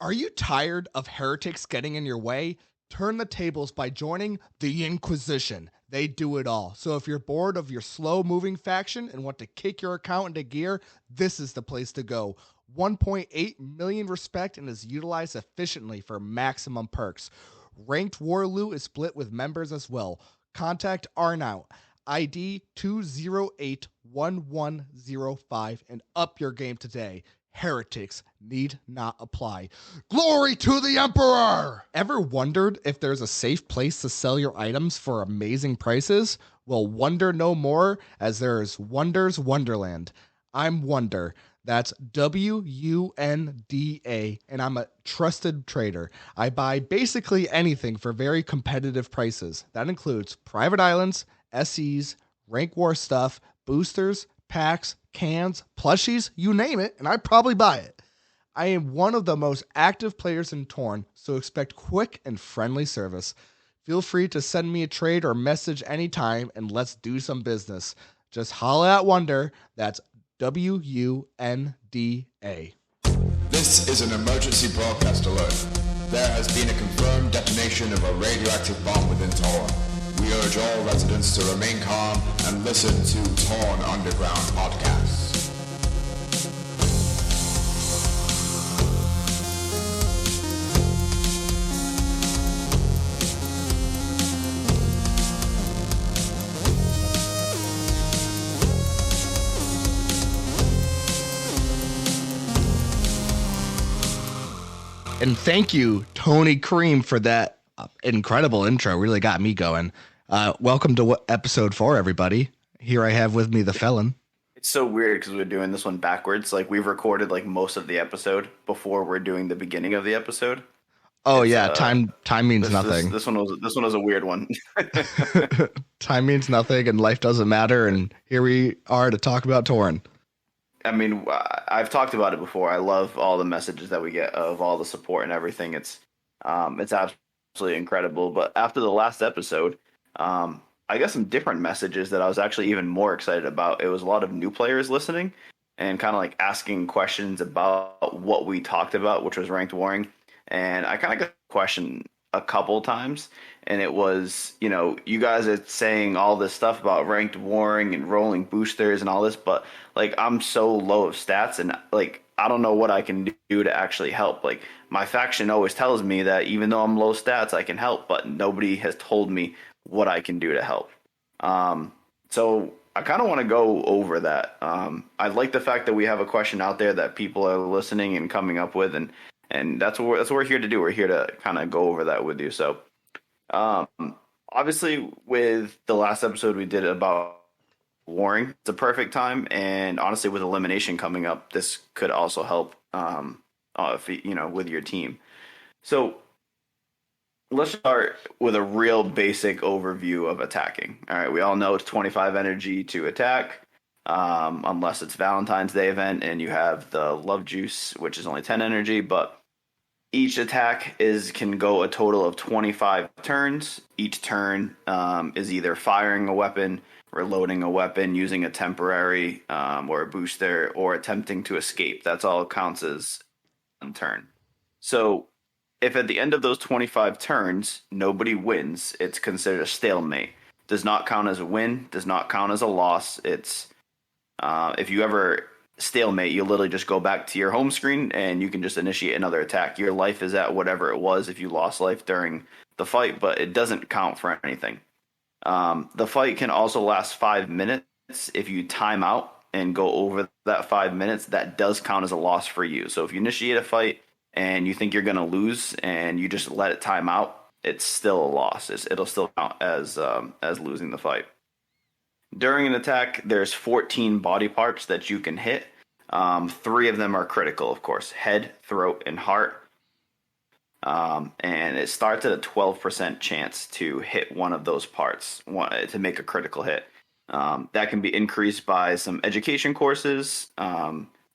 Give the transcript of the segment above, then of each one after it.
Are you tired of heretics getting in your way? Turn the tables by joining the Inquisition. They do it all. So if you're bored of your slow-moving faction and want to kick your account into gear, this is the place to go. 1.8 million respect and is utilized efficiently for maximum perks. Ranked War Loot is split with members as well. Contact Arnout, ID 2081105, and up your game today. Heretics need not apply. Glory to the Emperor! Ever wondered if there's a safe place to sell your items for amazing prices? Well, wonder no more, as there is Wonder's Wonderland. I'm Wonder. That's WUNDA, and I'm a trusted trader. I buy basically anything for very competitive prices. That includes private islands, SEs, rank war stuff, boosters, packs, cans, plushies, you name it, and I'd probably buy it. I am one of the most active players in Torn, so expect quick and friendly service. Feel free to send me a trade or message anytime, and let's do some business. Just holla at Wonder. That's WUNDA. This is an emergency broadcast alert. There has been a confirmed detonation of a radioactive bomb within Torn. We urge all residents to remain calm and listen to Torn Underground podcasts. And thank you, Tony Cream, for that incredible intro. Really got me going. Welcome to episode 4, everybody. Here I have with me the Felon. It's so weird because we're doing this one backwards. Like, we've recorded like most of the episode before we're doing the beginning of the episode. Oh, yeah, time means nothing. This one was a weird one. Time means nothing, and life doesn't matter. And here we are to talk about Torn. I mean, I've talked about it before. I love all the messages that we get of all the support and everything. It's absolutely incredible. But after the last episode, I got some different messages that I was actually even more excited about. It was a lot of new players listening and kind of like asking questions about what we talked about, which was ranked warring. And I kind of got a question a couple times, and it was, you guys are saying all this stuff about ranked warring and rolling boosters and all this, but like, I'm so low of stats, and like, I don't know what I can do to actually help. Like, my faction always tells me that even though I'm low stats, I can help, but nobody has told me what I can do to help. So I kind of want to go over that. I like the fact that we have a question out there that people are listening and coming up with, and that's what we're here to do. We're here to kind of go over that with you. So, obviously, with the last episode we did about warring, it's a perfect time. And honestly, with elimination coming up, this could also help, if with your team. So, let's start with a real basic overview of attacking. All right, we all know it's 25 energy to attack. Unless it's Valentine's Day event and you have the love juice, which is only 10 energy, but each attack can go a total of 25 turns. Each turn is either firing a weapon, reloading a weapon, using a temporary or a booster, or attempting to escape. That's all counts as one turn. So if at the end of those 25 turns, nobody wins, it's considered a stalemate. Does not count as a win, does not count as a loss. It's if you ever stalemate, you literally just go back to your home screen and you can just initiate another attack. Your life is at whatever it was if you lost life during the fight, but it doesn't count for anything. The fight can also last 5 minutes. If you time out and go over that 5 minutes, that does count as a loss for you. So if you initiate a fight and you think you're going to lose and you just let it time out, it's still a loss. It'll still count as losing the fight. During an attack, there's 14 body parts that you can hit. 3 of them are critical, of course: head, throat, and heart. And it starts at a 12% chance to hit one of those parts, to make a critical hit. That can be increased by some education courses,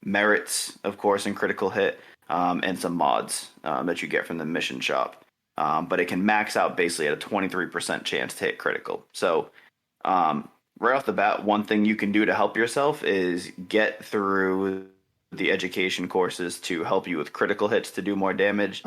merits, of course, in critical hit, and some mods that you get from the mission shop. But it can max out basically at a 23% chance to hit critical. So, right off the bat, one thing you can do to help yourself is get through the education courses to help you with critical hits to do more damage.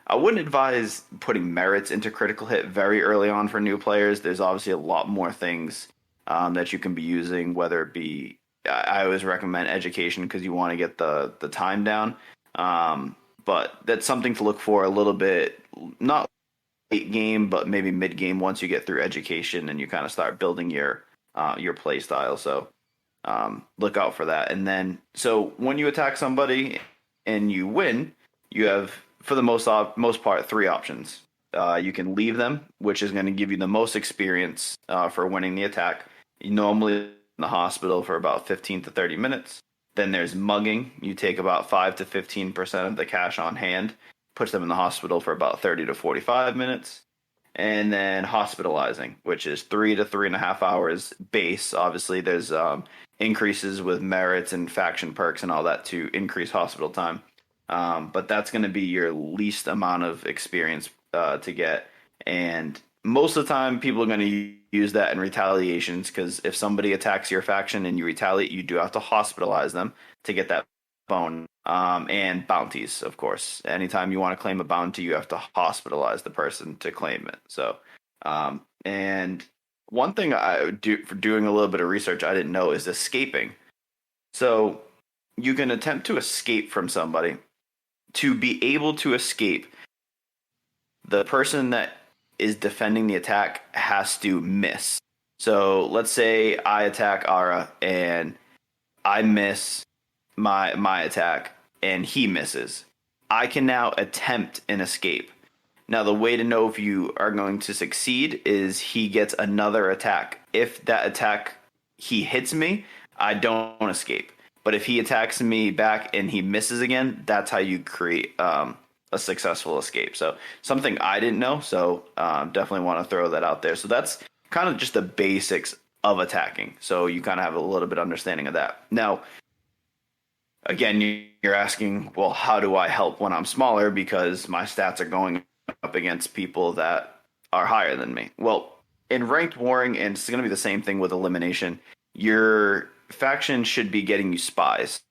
I wouldn't advise putting merits into critical hit very early on for new players. There's obviously a lot more things that you can be using, whether it be, I always recommend education because you want to get the time down. But that's something to look for a little bit, not late game, but maybe mid game once you get through education and you kind of start building your play style. So look out for that. And then, so when you attack somebody and you win, you have, for the most part, 3 options. You can leave them, which is going to give you the most experience for winning the attack. You normally in the hospital for about 15 to 30 minutes. Then there's mugging. You take about 5 to 15% of the cash on hand, puts them in the hospital for about 30 to 45 minutes. And then hospitalizing, which is 3 to 3.5 hours base. Obviously, there's increases with merits and faction perks and all that to increase hospital time. But that's going to be your least amount of experience to get. And most of the time, people are going to use that in retaliations, because if somebody attacks your faction and you retaliate, you do have to hospitalize them to get that bone. And bounties, of course. Anytime you want to claim a bounty, you have to hospitalize the person to claim it. So, and one thing I do for doing a little bit of research I didn't know is escaping. So you can attempt to escape from somebody. To be able to escape, the person that is defending the attack has to miss. So let's say I attack Ara and I miss my attack and he misses. I can now attempt an escape. Now, the way to know if you are going to succeed is he gets another attack. If that attack he hits me, I don't escape. But if he attacks me back and he misses again, that's how you create a successful escape. So something I didn't know, so definitely want to throw that out there. So that's kind of just the basics of attacking. So you kind of have a little bit of understanding of that. Now, again, you're asking, well, how do I help when I'm smaller? Because my stats are going up against people that are higher than me. Well, in ranked warring, and it's going to be the same thing with elimination, your faction should be getting you spies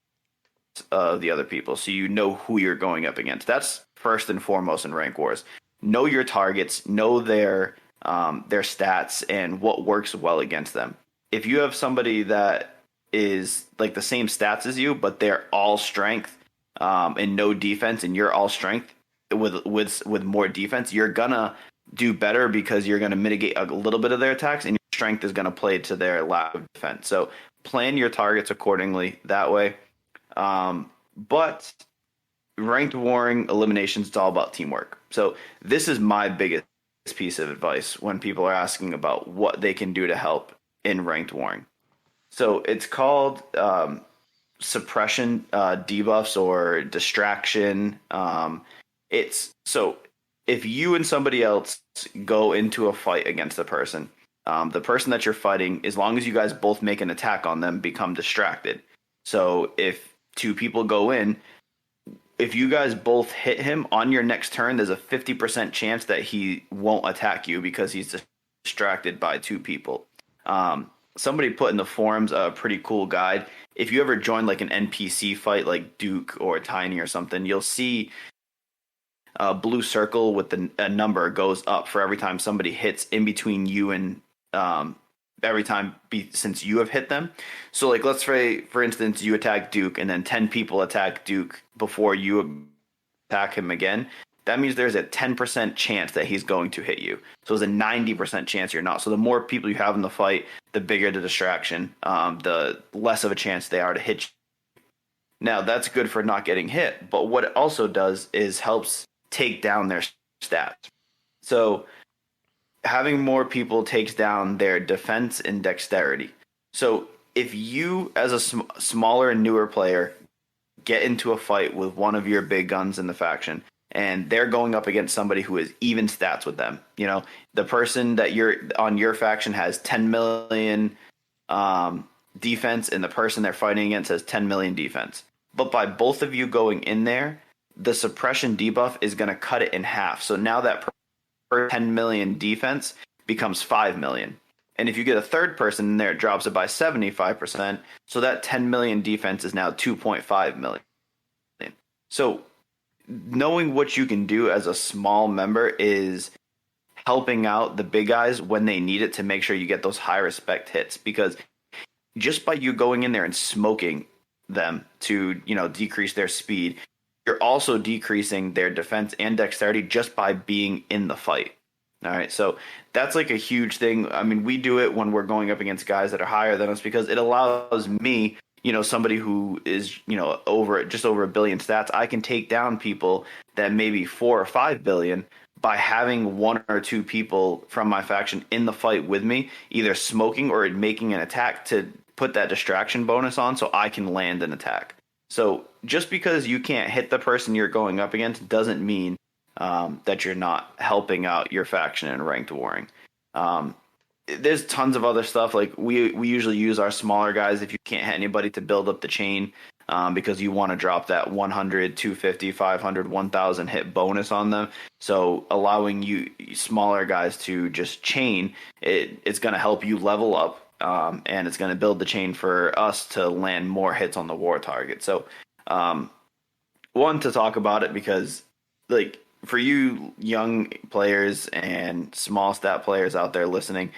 of the other people, so you know who you're going up against. That's first and foremost in rank wars. Know your targets, know their stats, and what works well against them. If you have somebody that is like the same stats as you, but they're all strength and no defense, and you're all strength with more defense, you're gonna do better because you're gonna mitigate a little bit of their attacks, and your strength is gonna play to their lack of defense. So plan your targets accordingly that way. But ranked warring eliminations, it's all about teamwork. So this is my biggest piece of advice when people are asking about what they can do to help in ranked warring. So it's called suppression debuffs or distraction. It's so if you and somebody else go into a fight against the person that you're fighting, as long as you guys both make an attack on them, become distracted. So if 2 people go in, if you guys both hit him on your next turn, there's a 50% chance that he won't attack you because he's distracted by 2 people. Somebody put in the forums a pretty cool guide. If you ever join like an NPC fight like Duke or Tiny or something, you'll see a blue circle with a number goes up for every time somebody hits in between you and every time since you have hit them. So like, let's say, for instance, you attack Duke and then 10 people attack Duke before you attack him again. That means there's a 10% chance that he's going to hit you. So there's a 90% chance you're not. So the more people you have in the fight, the bigger the distraction, the less of a chance they are to hit you. Now, that's good for not getting hit, but what it also does is helps take down their stats. So having more people takes down their defense and dexterity. So if you, as a smaller and newer player, get into a fight with one of your big guns in the faction, and they're going up against somebody who has even stats with them, you know, the person that you're on your faction has 10 million defense, and the person they're fighting against has 10 million defense. But by both of you going in there, the suppression debuff is going to cut it in half. So now that per 10 million defense becomes 5 million. And if you get a third person in there, it drops it by 75%. So that 10 million defense is now 2.5 million. So knowing what you can do as a small member is helping out the big guys when they need it to make sure you get those high respect hits. Because just by you going in there and smoking them to, decrease their speed, you're also decreasing their defense and dexterity just by being in the fight. All right, so that's like a huge thing. I mean, we do it when we're going up against guys that are higher than us because it allows me, somebody who is, just over a billion stats, I can take down people that maybe 4 or 5 billion by having one or two people from my faction in the fight with me, either smoking or making an attack to put that distraction bonus on so I can land an attack. So just because you can't hit the person you're going up against doesn't mean that you're not helping out your faction in ranked warring. There's tons of other stuff. Like we usually use our smaller guys if you can't hit anybody to build up the chain because you want to drop that 100, 250, 500, 1,000 hit bonus on them. So allowing you smaller guys to just chain, it's going to help you level up. And it's going to build the chain for us to land more hits on the war target. So, one, to talk about it because, like, for you young players and small stat players out there listening,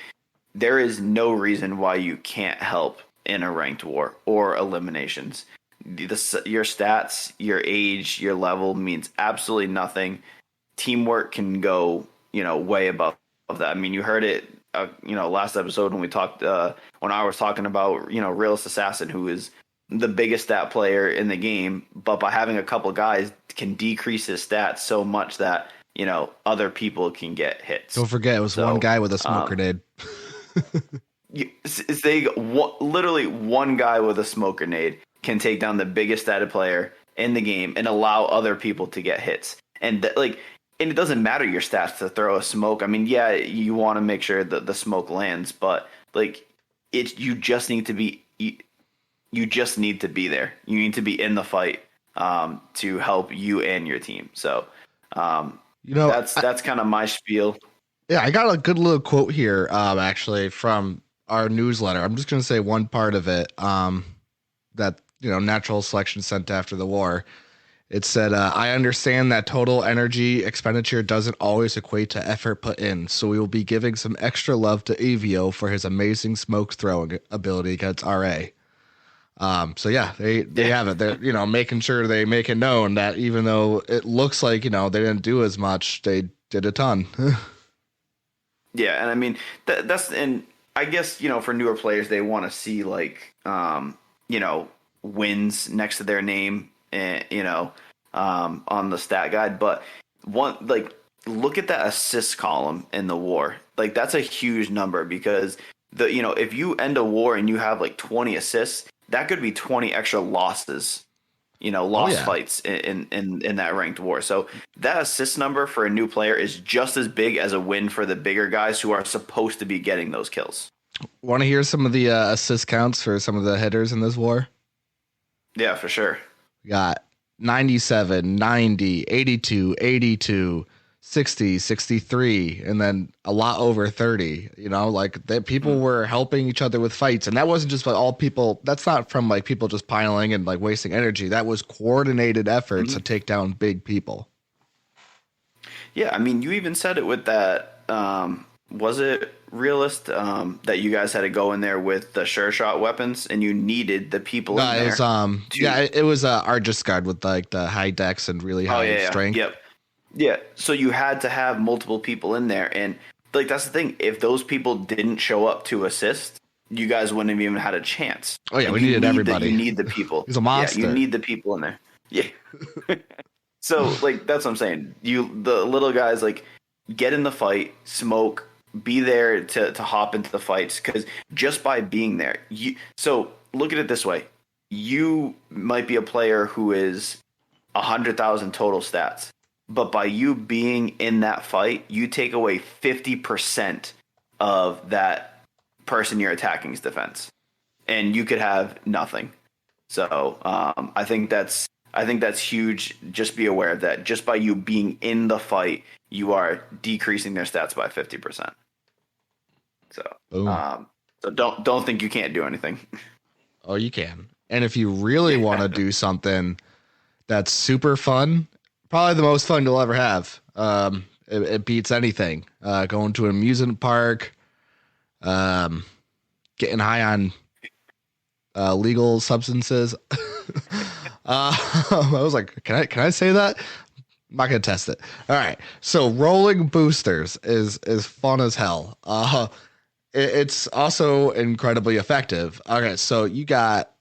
there is no reason why you can't help in a ranked war or eliminations. Your stats, your age, your level means absolutely nothing. Teamwork can go, way above that. I mean, you heard it. Last episode when we talked, when I was talking about, Realist Assassin, who is the biggest stat player in the game, but by having a couple guys can decrease his stats so much that, other people can get hits. Don't forget, it was one guy with a smoke grenade. Literally one guy with a smoke grenade can take down the biggest statted player in the game and allow other people to get hits. And and it doesn't matter your stats to throw a smoke. I mean, yeah, you want to make sure that the smoke lands, but you just need to be there. You need to be in the fight to help you and your team. So that's kind of my spiel. Yeah, I got a good little quote here, actually, from our newsletter. I'm just going to say one part of it that Natural Selection sent after the war. It said, I understand that total energy expenditure doesn't always equate to effort put in, so we will be giving some extra love to Avio for his amazing smoke throwing ability against RA. So yeah, they have it. They're, making sure they make it known that even though it looks like, they didn't do as much, they did a ton. Yeah, and I mean, that's, and I guess, for newer players, they want to see wins next to their name, on the stat guide. But look at that assist column in the war. That's a huge number because if you end a war and you have 20 assists, that could be 20 extra losses, fights in that ranked war. So that assist number for a new player is just as big as a win for the bigger guys who are supposed to be getting those kills. Want to hear some of the assist counts for some of the hitters in this war? Yeah, for sure. We got 97, 90, 82, 82, 60, 63, and then a lot over 30. People were helping each other with fights, and that wasn't just all people. That's not from people just piling and wasting energy. That was coordinated efforts to take down big people. Yeah, I mean, you even said it with that. Was it Realist that you guys had to go in there with the sure shot weapons, and you needed the people in there? It was Argus Guard with the high dex and really high strength. Yep. Yeah, so you had to have multiple people in there, and that's the thing. If those people didn't show up to assist, you guys wouldn't have even had a chance. Oh yeah, we needed everybody. You need the people. He's a monster. Yeah, you need the people in there. Yeah. So that's what I'm saying. The little guys get in the fight, smoke, be there to hop into the fights, because just by being there, so look at it this way: you might be a player who is 100,000 total stats. But by you being in that fight, you take away 50% of that person you're attacking's defense, and you could have nothing. So I think that's huge. Just be aware of that. Just by you being in the fight, you are decreasing their stats by 50%. So, Boom. so don't think you can't do anything. Oh, you can. And if you really want to do something that's super fun, probably the most fun you'll ever have. It beats anything. Going to an amusement park, getting high on legal substances. I was like, can I say that? I'm not gonna test it. All right. So rolling boosters is fun as hell. It's also incredibly effective. Okay, so you got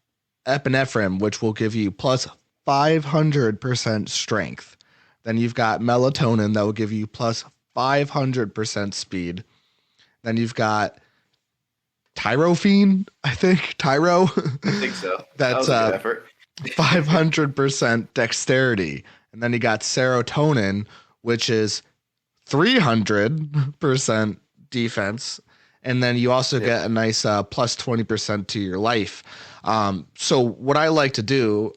epinephrine, which will give you plus 500% strength. Then you've got melatonin that will give you plus 500% speed. Then you've got tyrosine, I think. Tyro. I think so. That's that was a good effort. 500% dexterity. And then you got serotonin, which is 300% defense. And then you also get a nice plus 20% to your life. So what I like to do,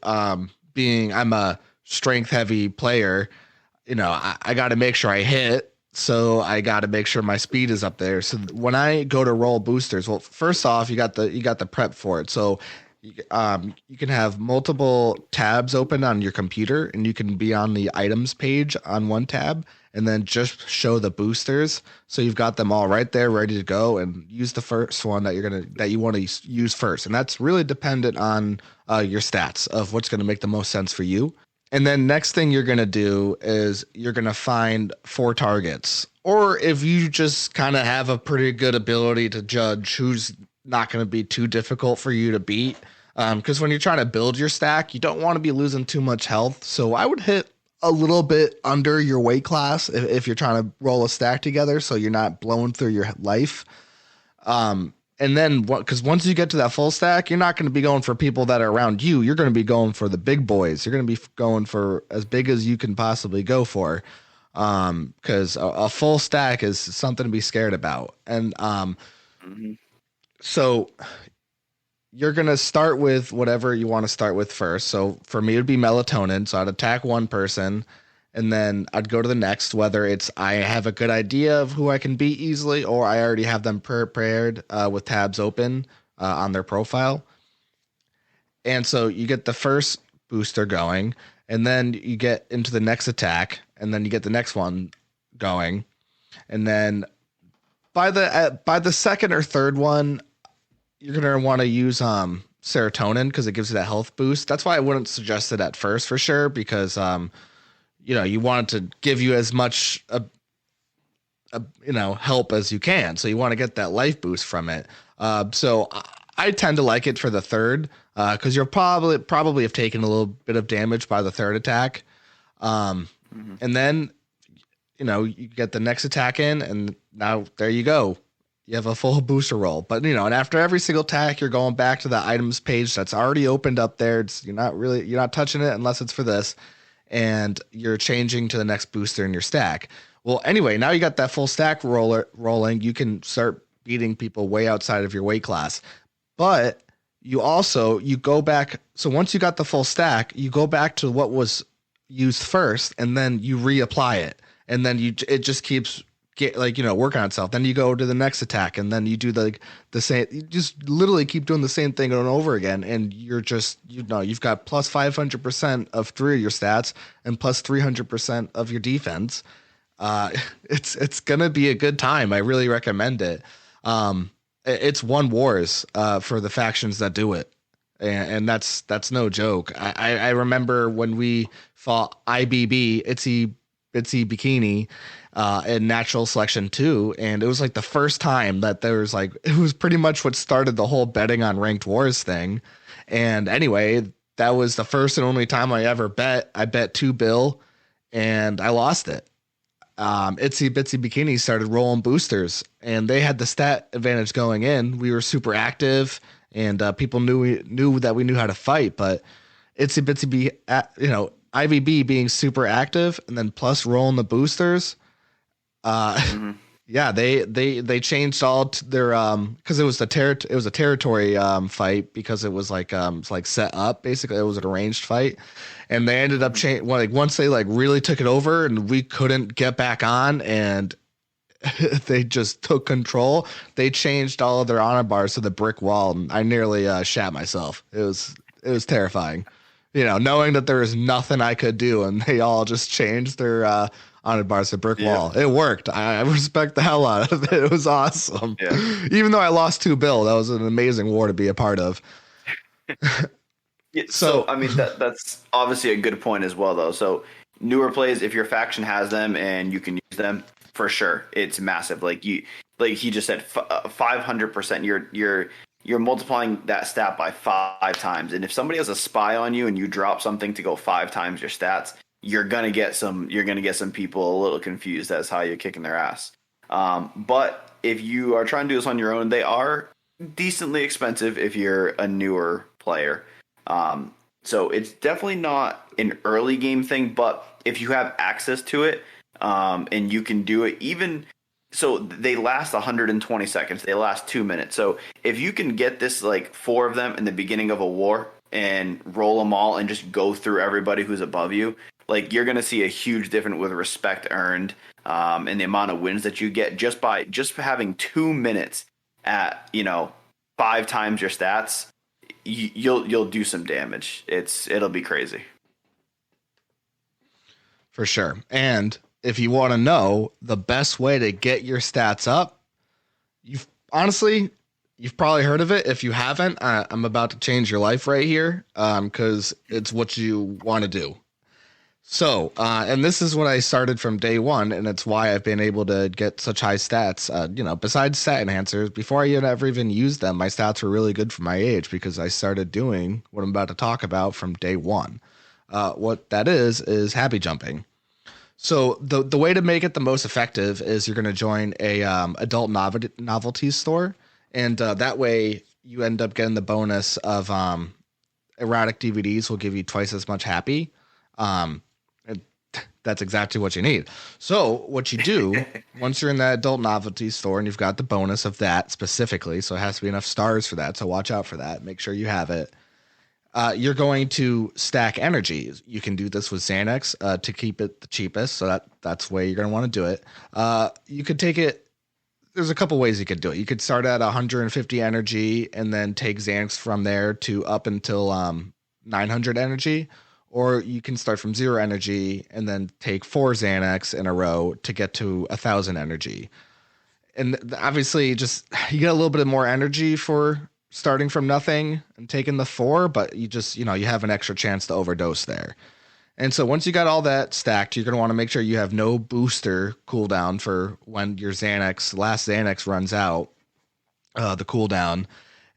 being I'm a strength heavy player, I got to make sure I hit. So I got to make sure my speed is up there. So when I go to roll boosters, well, first off, you got the prep for it. So you can have multiple tabs open on your computer, and you can be on the items page on one tab, and then just show the boosters. So you've got them all right there, ready to go, and use the first one that you want to use first. And that's really dependent on your stats of what's going to make the most sense for you. And then next thing you're going to do is you're going to find 4 targets. Or if you just kind of have a pretty good ability to judge who's not going to be too difficult for you to beat. Because when you're trying to build your stack, you don't want to be losing too much health. So I would hit a little bit under your weight class if you're trying to roll a stack together, so you're not blowing through your life. And then because once you get to that full stack, you're not going to be going for people that are around you. You're going to be going for the big boys. You're going to be going for as big as you can possibly go for. Because a full stack is something to be scared about. And so you're going to start with whatever you want to start with first. So for me, it would be melatonin. So I'd attack one person, and then I'd go to the next, whether it's I have a good idea of who I can beat easily, or I already have them prepared with tabs open on their profile. And so you get the first booster going, and then you get into the next attack, and then you get the next one going. And then by the second or third one, you're going to want to use serotonin because it gives you that health boost. That's why I wouldn't suggest it at first for sure, because you want it to give you as much help as you can. So you want to get that life boost from it. So I tend to like it for the third because you'll probably have taken a little bit of damage by the third attack. And then you get the next attack in, and now there you go. You have a full booster roll. But, and after every single attack, you're going back to the items page that's already opened up there. You're not touching it unless it's for this. And you're changing to the next booster in your stack. Well, anyway, now you got that full stack rolling. You can start beating people way outside of your weight class. But you go back. So once you got the full stack, you go back to what was used first, and then you reapply it. And then it just keeps working on itself. Then you go to the next attack, and then you do the same. You just literally keep doing the same thing over and over again, and you're just you've got plus 500% of 3 of your stats and plus 300% of your defense. It's gonna be a good time. I really recommend it. It's won wars for the factions that do it, and that's no joke. I remember when we fought IBB, Itsy Bitsy Bikini, in Natural Selection 2, and it was like the first time that there was it was pretty much what started the whole betting on ranked wars thing. And anyway, that was the first and only time I ever bet. I bet 2 bill and I lost it. Itsy Bitsy Bikini started rolling boosters, and they had the stat advantage going in. We were super active, and people knew that we knew how to fight. But Itsy Bitsy, IVB being super active, and then plus rolling the boosters. Yeah, they changed all their because it was a territory fight, because it was set up. Basically, it was an arranged fight, and they ended up once they really took it over, and we couldn't get back on, and they just took control. They changed all of their honor bars to the brick wall, and I nearly shat myself. It was terrifying, knowing that there was nothing I could do, and they all just changed their honor bars to brick Yeah. wall. It worked. I respect the hell out of it. It was awesome. Yeah. Even though I lost 2 bill, that was an amazing war to be a part of. Yeah, So so I mean that's obviously a good point as well, though. So newer plays, if your faction has them and you can use them, for sure, it's massive. Like he just said, 500%. You're multiplying that stat by 5 times, and if somebody has a spy on you and you drop something to go 5 times your stats, you're gonna get some people a little confused as how you're kicking their ass. But if you are trying to do this on your own, they are decently expensive if you're a newer player. So it's definitely not an early game thing, but if you have access to it, and you can do it, even so, they last 120 seconds. They last 2 minutes. So if you can get this, like 4 of them in the beginning of a war and roll them all and just go through everybody who's above you, like you're going to see a huge difference with respect earned, and the amount of wins that you get just for having 2 minutes at 5 times your stats. You'll do some damage. It'll be crazy. for sure. And if you want to know the best way to get your stats up, you've probably heard of it. If you haven't, I'm about to change your life right here, because it's what you want to do. So, and this is what I started from day one, and it's why I've been able to get such high stats. Besides stat enhancers, before I ever even used them, my stats were really good for my age because I started doing what I'm about to talk about from day one. What that is happy jumping. So the way to make it the most effective is you're going to join a adult novelty store, and that way you end up getting the bonus of erotic DVDs will give you twice as much happy. That's exactly what you need. So what you do once you're in that adult novelty store and you've got the bonus of that specifically, so it has to be enough stars for that. So watch out for that. Make sure you have it. You're going to stack energy. You can do this with Xanax to keep it the cheapest. So that's the way you're going to want to do it. You could take it. There's a couple ways you could do it. You could start at 150 energy and then take Xanax from there to up until 900 energy. Or you can start from 0 energy and then take 4 Xanax in a row to get to 1,000 energy. And obviously, just you get a little bit more energy for starting from nothing and taking the 4, but you just you have an extra chance to overdose there. And so once you got all that stacked, you're going to want to make sure you have no booster cooldown for when your last Xanax runs out, the cooldown.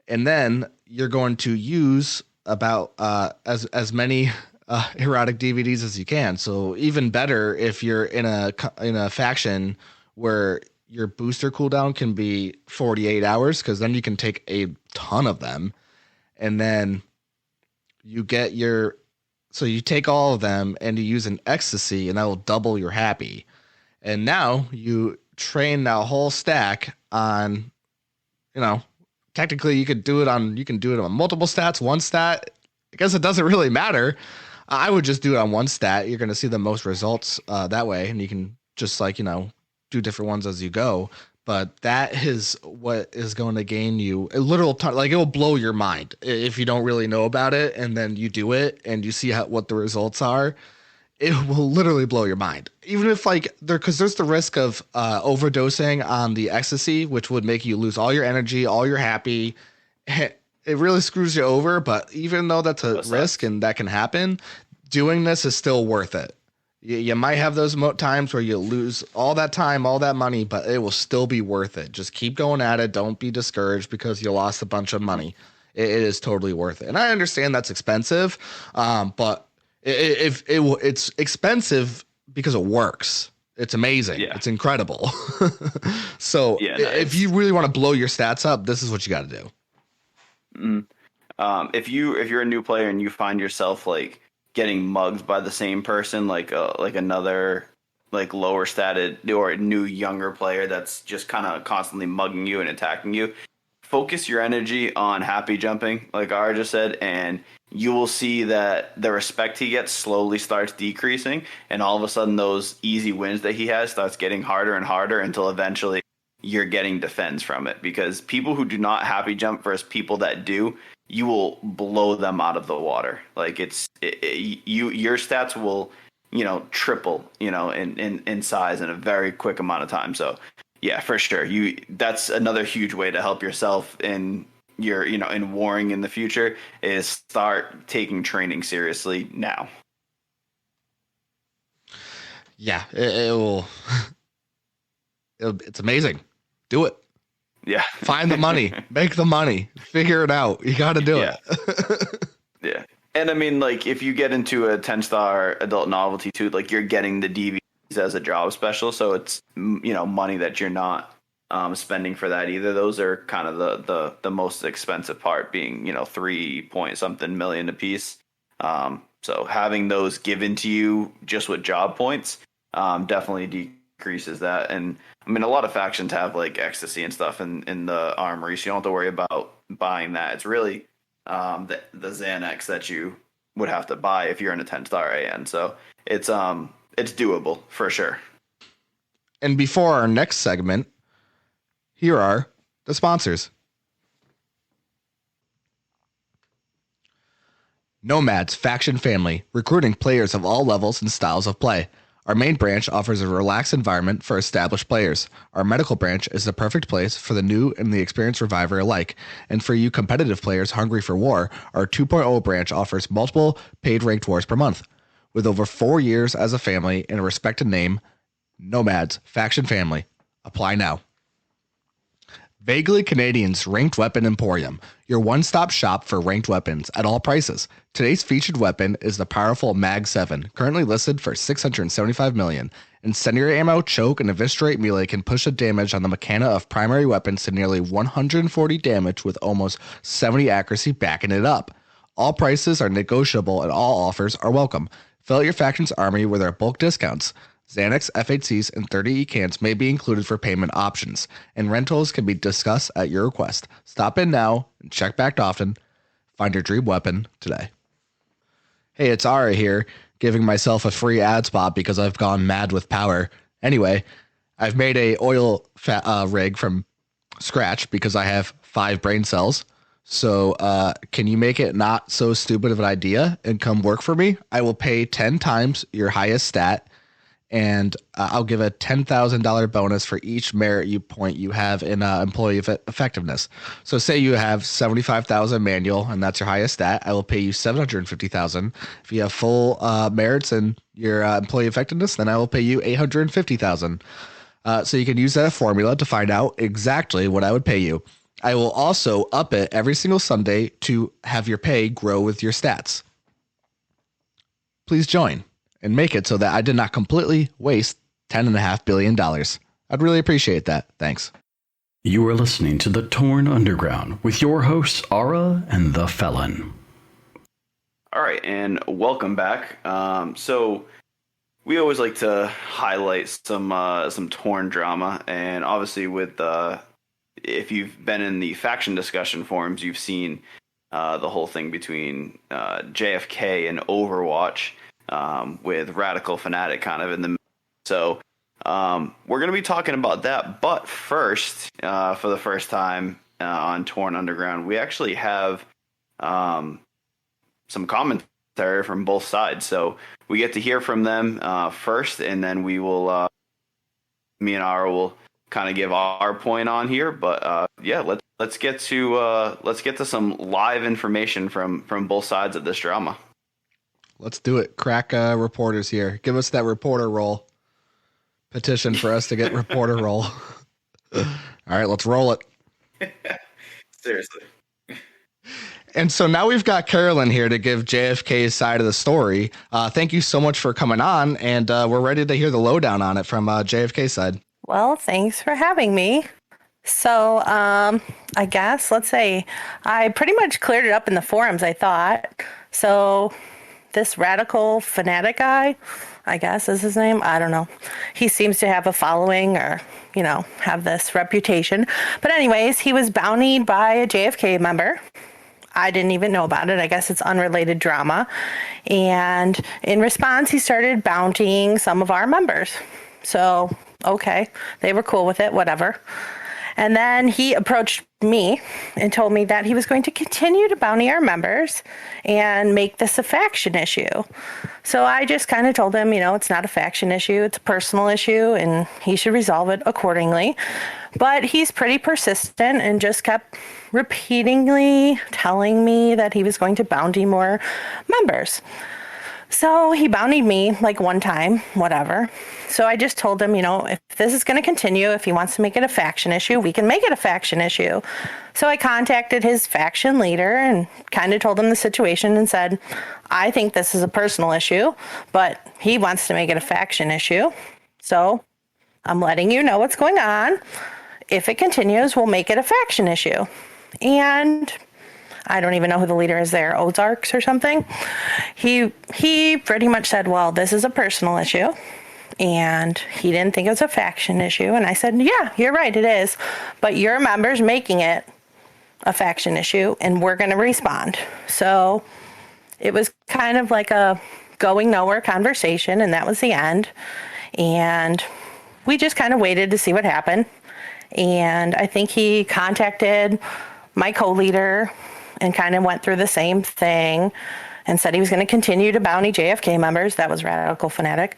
And then you're going to use about as many erotic DVDs as you can. So even better if you're in a faction where your booster cooldown can be 48 hours, because then you can take a ton of them, and then you get so you take all of them and you use an ecstasy, and that will double your happy. And now you train that whole stack on, technically you can do it on multiple stats, one stat. I guess it doesn't really matter. I would just do it on one stat. You're going to see the most results that way, and you can just do different ones as you go. But that is what is going to gain you a literal ton. Like, it will blow your mind if you don't really know about it, and then you do it and you see what the results are. It will literally blow your mind. Even if because there's the risk of overdosing on the ecstasy, which would make you lose all your energy, all your happy. It really screws you over, but even though that's a risk and that can happen, doing this is still worth it. You might have those times where you lose all that time, all that money, but it will still be worth it. Just keep going at it. Don't be discouraged because you lost a bunch of money. It is totally worth it. And I understand that's expensive, but it's expensive because it works. It's amazing. Yeah. It's incredible. So if you really want to blow your stats up, this is what you got to do. If you're a new player and you find yourself getting mugged by the same person, like another lower statted or new younger player that's just kind of constantly mugging you and attacking you, focus your energy on happy jumping, like Ara just said, and you will see that the respect he gets slowly starts decreasing, and all of a sudden those easy wins that he has starts getting harder and harder until eventually you're getting defense from it. Because people who do not happy jump versus people that do, you will blow them out of the water. Like your stats will, triple, in size in a very quick amount of time. So yeah, for sure. That's another huge way to help yourself in in warring in the future, is start taking training seriously now. Yeah, it will. It's amazing. Do it. Yeah. Find the money. Make the money. Figure it out. You got to do it. Yeah. And I mean, like, if you get into a 10-star adult novelty too, like, you're getting the DVDs as a job special. So it's, money that you're not spending for that either. Those are kind of the most expensive part, being 3 point something million a piece. So having those given to you just with job points definitely decreases that. And I mean, a lot of factions have like ecstasy and stuff in the armory, so you don't have to worry about buying that. It's really the Xanax that you would have to buy if you're in a 10-star AN. So it's doable for sure. And before our next segment, here are the sponsors. Nomads Faction Family, recruiting players of all levels and styles of play. Our main branch offers a relaxed environment for established players. Our medical branch is the perfect place for the new and the experienced reviver alike. And for you competitive players hungry for war, our 2.0 branch offers multiple paid ranked wars per month. With over 4 years as a family and a respected name, Nomads Faction Family. Apply now. Vaguely Canadian's Ranked Weapon Emporium, your one-stop shop for ranked weapons at all prices. Today's featured weapon is the powerful Mag 7, currently listed for $675 million. Incendiary ammo, choke, and eviscerate melee can push the damage on the mechana of primary weapons to nearly 140 damage with almost 70 accuracy backing it up. All prices are negotiable and all offers are welcome. Fill out your faction's army with our bulk discounts. Xanax, FHCs, and 30E cans may be included for payment options, and rentals can be discussed at your request. Stop in now and check back often. Find your dream weapon today. Hey, it's Ara here, giving myself a free ad spot because I've gone mad with power. Anyway, I've made a oil rig from scratch because I have 5 brain cells. So can you make it not so stupid of an idea and come work for me? I will pay 10 times your highest stat, and I'll give a $10,000 bonus for each merit point you have in employee effectiveness. So say you have 75,000 manual, and that's your highest stat. I will pay you 750,000. If you have full merits and your employee effectiveness, then I will pay you 850,000. So you can use that formula to find out exactly what I would pay you. I will also up it every single Sunday to have your pay grow with your stats. Please join and make it so that I did not completely waste $10.5 billion. I'd really appreciate that. Thanks. You are listening to The Torn Underground with your hosts, Ara and TheFelan. All right, and welcome back. So we always like to highlight some Torn drama, and obviously with if you've been in the faction discussion forums, you've seen the whole thing between JFK and Overwatch. With Radical Fanatic kind of in the middle. So we're going to be talking about that. But first, for the first time on Torn Underground, we actually have some commentary from both sides. So we get to hear from them first, and then we will, me and Ara will kind of give our point on here. But yeah, let's get to some live information from both sides of this drama. Let's do it. Crack reporters here. Give us that reporter role. Petition for us to get reporter role. All right, let's roll it. Seriously. And so now we've got Carolyn here to give JFK's side of the story. Thank you so much for coming on, and we're ready to hear the lowdown on it from JFK's side. Well, thanks for having me. So I guess, let's say, I pretty much cleared it up in the forums, I thought. So this Radical Fanatic guy, I guess is his name. I don't know. He seems to have a following or, have this reputation. But anyways, he was bountied by a JFK member. I didn't even know about it. I guess it's unrelated drama. And in response, he started bountying some of our members. So, okay, they were cool with it, whatever. And then he approached me and told me that he was going to continue to bounty our members and make this a faction issue. So I just kind of told him, it's not a faction issue, it's a personal issue, and he should resolve it accordingly. But he's pretty persistent and just kept repeatedly telling me that he was going to bounty more members. So he bountied me like one time, whatever. So I just told him, if this is going to continue, if he wants to make it a faction issue, we can make it a faction issue. So I contacted his faction leader and kind of told him the situation and said, I think this is a personal issue, but he wants to make it a faction issue. So I'm letting you know what's going on. If it continues, we'll make it a faction issue. And I don't even know who the leader is there, Ozarks or something. He pretty much said, well, this is a personal issue. And he didn't think it was a faction issue. And I said, yeah, you're right, it is. But your members making it a faction issue, and we're going to respond. So it was kind of like a going nowhere conversation, and that was the end. And we just kind of waited to see what happened. And I think he contacted my co-leader and kind of went through the same thing and said he was going to continue to bounty JFK members. That was Radical Fanatic.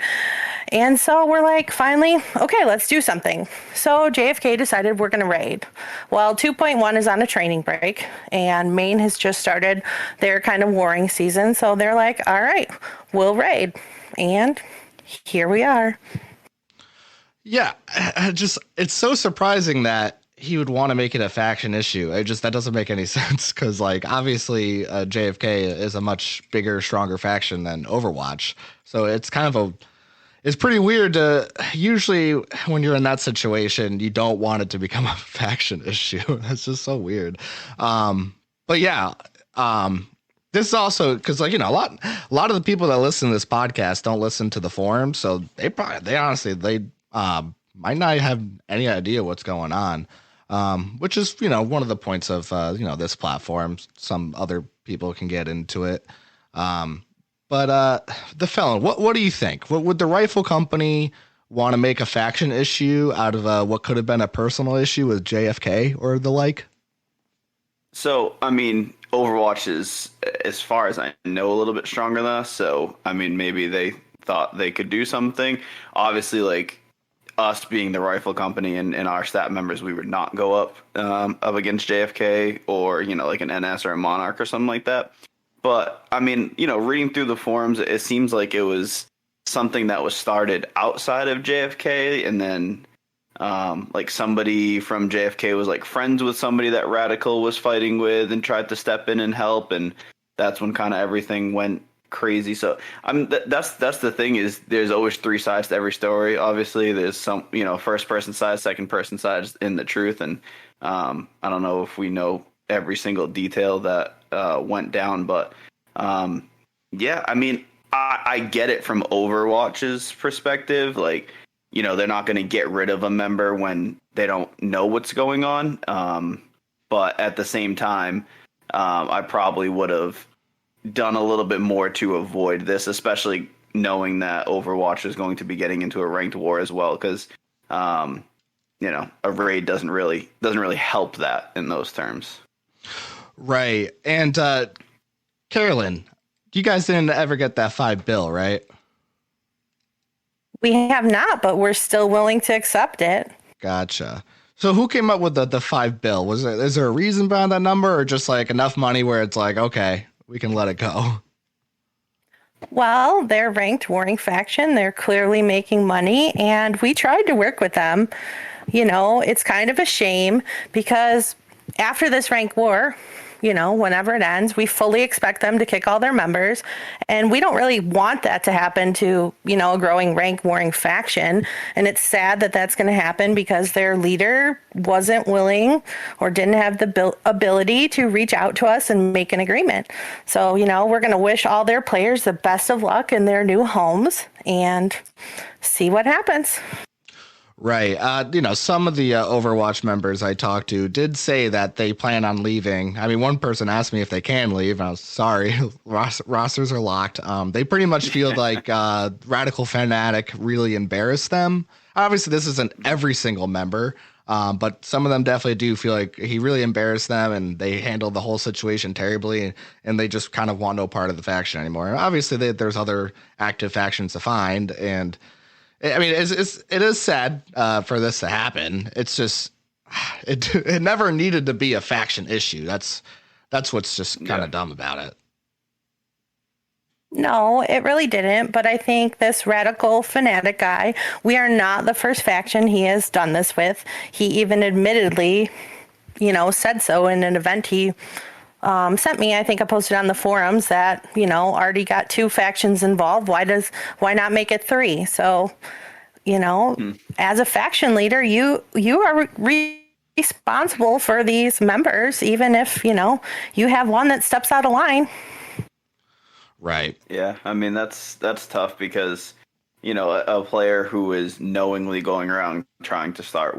And so we're like, finally, okay, let's do something. So JFK decided we're going to raid. Well, 2.1 is on a training break, and Maine has just started their kind of warring season. So they're like, all right, we'll raid. And here we are. Yeah, it's so surprising that he would want to make it a faction issue. That doesn't make any sense because, like, obviously JFK is a much bigger, stronger faction than Overwatch. So it's kind of it's pretty weird to, usually when you're in that situation, you don't want it to become a faction issue. That's just so weird. But yeah, this is also because, like, a lot of the people that listen to this podcast don't listen to the forums. So they honestly might not have any idea what's going on. Which is, one of the points of, this platform. Some other people can get into it. But TheFelan, what do you think? Would the rifle company want to make a faction issue out of what could have been a personal issue with JFK or the like? So, I mean, Overwatch is, as far as I know, a little bit stronger than us. So, I mean, maybe they thought they could do something. Obviously, like, us being the rifle company and our staff members, we would not go up against JFK or, like an NS or a Monarch or something like that. But, I mean, reading through the forums, it seems like it was something that was started outside of JFK, and then like somebody from JFK was like friends with somebody that Radical was fighting with and tried to step in and help, and that's when kind of everything went crazy. So that's the thing, is there's always three sides to every story. Obviously there's some first person side, second person side in the truth, and I don't know if we know every single detail that went down, but yeah, I mean, I get it from Overwatch's perspective. Like, they're not going to get rid of a member when they don't know what's going on, but at the same time, I probably would have done a little bit more to avoid this, especially knowing that Overwatch is going to be getting into a ranked war as well, because a raid doesn't really help that in those terms. Right. And Carolyn, you guys didn't ever get that $5 right? We have not, but we're still willing to accept it. Gotcha. So who came up with the $5? Is there a reason behind that number, or just like enough money where it's like, okay, we can let it go? Well, they're ranked warring faction. They're clearly making money, and we tried to work with them. It's kind of a shame because after this rank war, whenever it ends, we fully expect them to kick all their members. And we don't really want that to happen to, a growing rank warring faction. And it's sad that that's going to happen because their leader wasn't willing or didn't have the ability to reach out to us and make an agreement. So, we're going to wish all their players the best of luck in their new homes and see what happens. Right. Some of the Overwatch members I talked to did say that they plan on leaving. I mean, one person asked me if they can leave, and I was sorry, rosters are locked. They pretty much feel like Radical Fanatic really embarrassed them. Obviously, this isn't every single member, but some of them definitely do feel like he really embarrassed them, and they handled the whole situation terribly, and they just kind of want no part of the faction anymore. Obviously, there's other active factions to find, and I mean, it is sad for this to happen. It's just it never needed to be a faction issue. That's what's just kind of dumb about it. No, it really didn't. But I think this Radical Fanatic guy, we are not the first faction he has done this with. He even admittedly, said so in an event he sent me. I think I posted on the forums that, already got 2 factions involved. Why not make it 3? So, as a faction leader, you are responsible for these members, even if, you have one that steps out of line. Right. Yeah, I mean that's tough because a player who is knowingly going around trying to start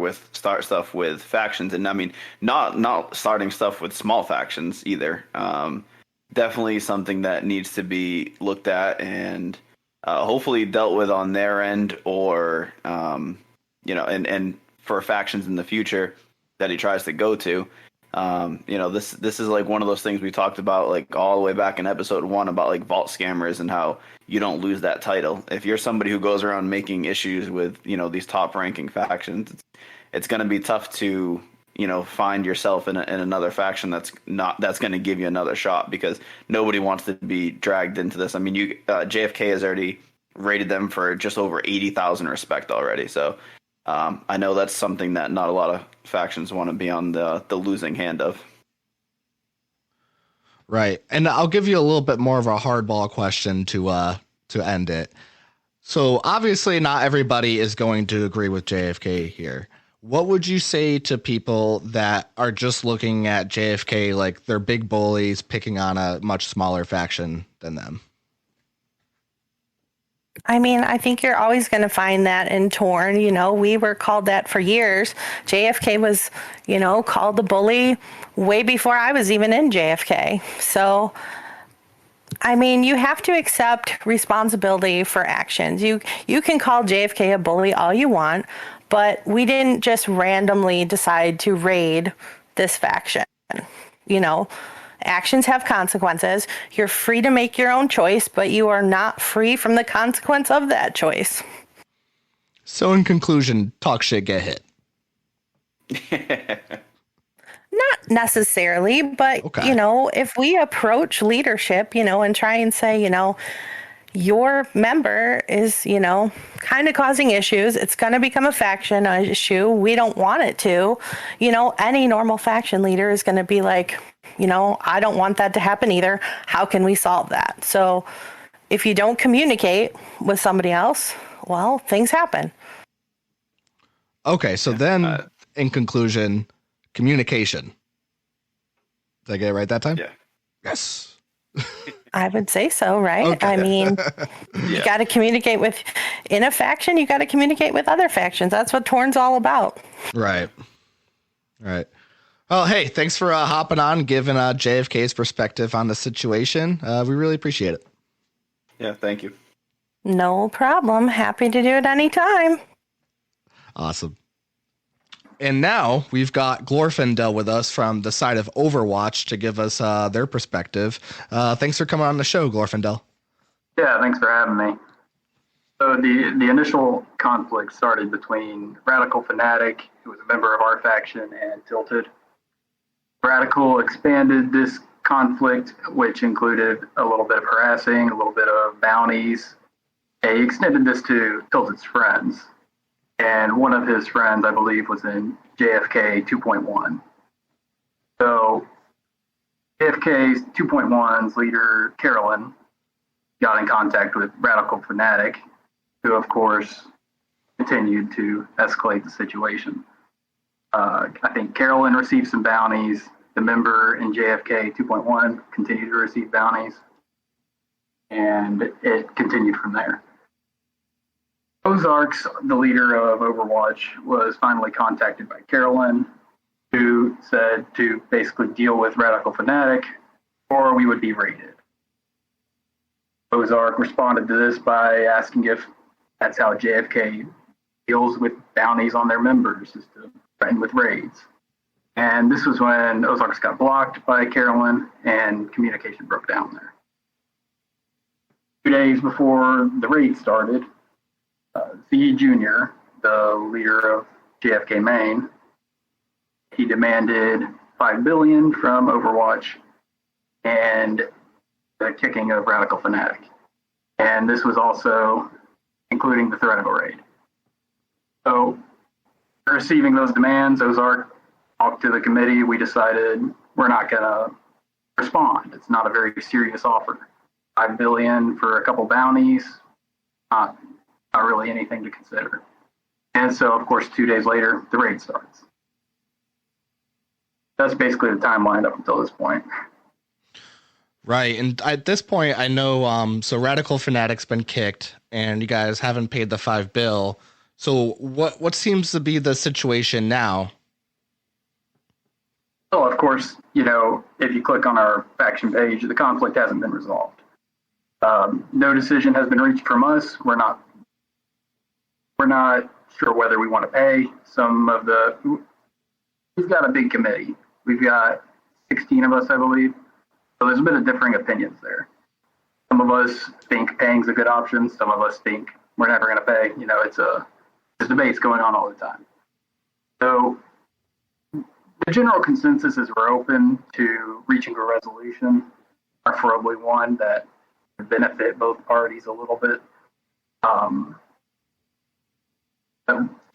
stuff with factions, and I mean not starting stuff with small factions either. Definitely something that needs to be looked at and hopefully dealt with on their end, or and for factions in the future that he tries to go to. This is like one of those things we talked about like all the way back in episode 1 about like vault scammers and how you don't lose that title. If you're somebody who goes around making issues with, these top ranking factions, it's going to be tough to, find yourself in another faction that's going to give you another shot, because nobody wants to be dragged into this. I mean, JFK has already rated them for just over 80,000 respect already. So, I know that's something that not a lot of factions want to be on the losing hand of. Right. And I'll give you a little bit more of a hardball question to end it. So obviously not everybody is going to agree with JFK here. What would you say to people that are just looking at JFK like they're big bullies picking on a much smaller faction than them? I mean, I think you're always going to find that in Torn. We were called that for years. JFK was, called the bully way before I was even in JFK. So, I mean, you have to accept responsibility for actions. You can call JFK a bully all you want, but we didn't just randomly decide to raid this faction. Actions have consequences. You're free to make your own choice, but you are not free from the consequence of that choice. So in conclusion, talk shit, get hit. Not necessarily, but, okay. If we approach leadership, and try and say, your member is, kind of causing issues. It's going to become a faction issue. We don't want it to. Any normal faction leader is going to be like, I don't want that to happen either. How can we solve that? So if you don't communicate with somebody else, well, things happen. Okay, so then in conclusion, communication. Did I get it right that time? Yeah. Yes. I would say so, right? Okay. I mean, you got to communicate in a faction, you got to communicate with other factions. That's what Torn's all about. Right. Well, hey, thanks for hopping on, giving JFK's perspective on the situation. We really appreciate it. Yeah, thank you. No problem. Happy to do it anytime. Awesome. And now we've got Glorfindel with us from the side of Overwatch to give us their perspective. Thanks for coming on the show, Glorfindel. Yeah, thanks for having me. So the initial conflict started between Radical Fanatic, who was a member of our faction, and Tilted. Radical expanded this conflict, which included a little bit of harassing, a little bit of bounties. He extended this to Tilted's friends. And one of his friends, I believe, was in JFK 2.1. So JFK 2.1's leader, Carolyn, got in contact with Radical Fanatic, who, of course, continued to escalate the situation. I think Carolyn received some bounties. The member in JFK 2.1 continued to receive bounties. And it continued from there. Ozarks, the leader of Overwatch, was finally contacted by Carolyn, who said to basically deal with Radical Fanatic, or we would be raided. Ozark responded to this by asking if that's how JFK deals with bounties on their members, is to threaten with raids. And this was when Ozarks got blocked by Carolyn and communication broke down there. 2 days before the raid started, Z Jr., the leader of JFK Maine, he demanded $5 billion from Overwatch and the kicking of Radical Fanatic. And this was also including the threat of a raid. So, receiving those demands, Ozark talked to the committee. We decided we're not going to respond. It's not a very serious offer. $5 billion for a couple bounties, not really anything to consider. And so, of course, 2 days later, the raid starts. That's basically the timeline up until this point. Right. And at this point, I know, so Radical Fanatic's been kicked and you guys haven't paid the $5 billion. So what seems to be the situation now? So, of course, if you click on our faction page, the conflict hasn't been resolved. No decision has been reached from us. We're not sure whether we want to pay we've got a big committee. We've got 16 of us, I believe. So there's a bit of differing opinions there. Some of us think paying's a good option. Some of us think we're never going to pay. There's debates going on all the time. So the general consensus is we're open to reaching a resolution, preferably one that would benefit both parties a little bit.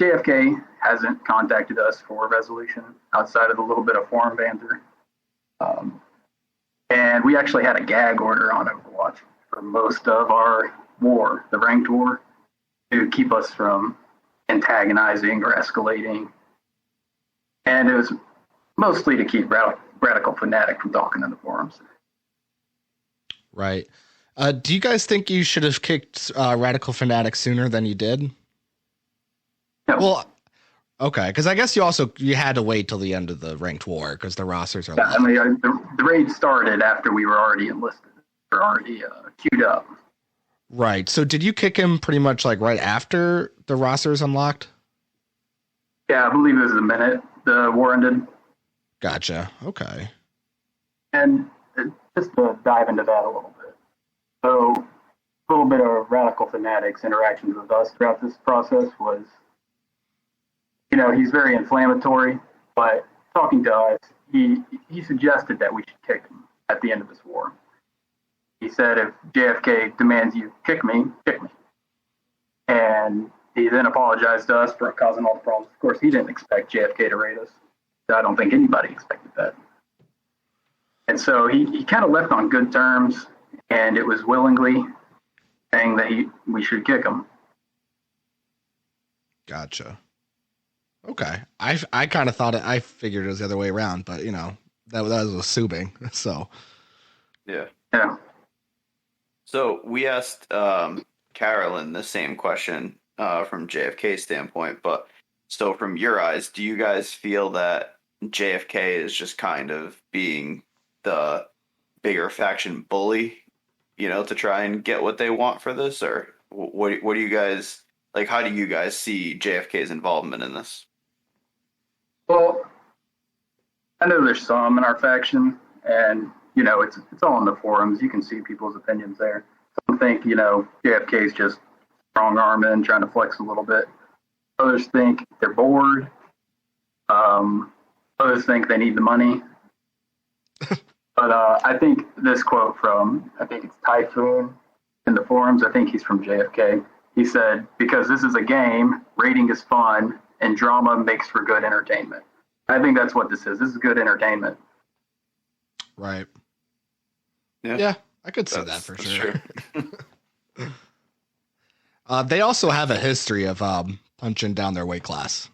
JFK hasn't contacted us for a resolution outside of a little bit of forum banter. And we actually had a gag order on Overwatch for most of our war, the ranked war, to keep us from antagonizing or escalating. And it was mostly to keep Radical Fanatic from talking in the forums. Right. Do you guys think you should have kicked Radical Fanatic sooner than you did? No. Well, okay, because I guess you had to wait till the end of the ranked war because the rosters are. Yeah, I mean, the raid started after we were already enlisted. We were already queued up. Right. So did you kick him pretty much like right after the rosters unlocked? Yeah, I believe it was the minute the war ended. Gotcha. Okay. And just to dive into that a little bit. So a little bit of Radical Fanatic's interactions with us throughout this process was, he's very inflammatory, but talking to us, he suggested that we should kick him at the end of this war. He said, if JFK demands you kick me, kick me. And he then apologized to us for causing all the problems. Of course, he didn't expect JFK to raid us. I don't think anybody expected that. And so he kind of left on good terms, and it was willingly saying that we should kick him. Gotcha. Okay. I kind of thought I figured it was the other way around, but that was assuming. So. Yeah. Yeah. So we asked Carolyn the same question from JFK's standpoint, but so from your eyes, do you guys feel that JFK is just kind of being the bigger faction bully, to try and get what they want for this, or what do you guys like? How do you guys see JFK's involvement in this? Well, I know there's some in our faction, and it's all in the forums. You can see people's opinions there. Some think JFK is just strong arming, trying to flex a little bit. Others think they're bored. Others think they need the money. But I think this quote from, I think it's Typhoon in the forums, I think he's from JFK. He said, because this is a game, raiding is fun, and drama makes for good entertainment. I think that's what this is. This is good entertainment. Right. Yeah, I could see that for sure. True. They also have a history of punching down their weight class.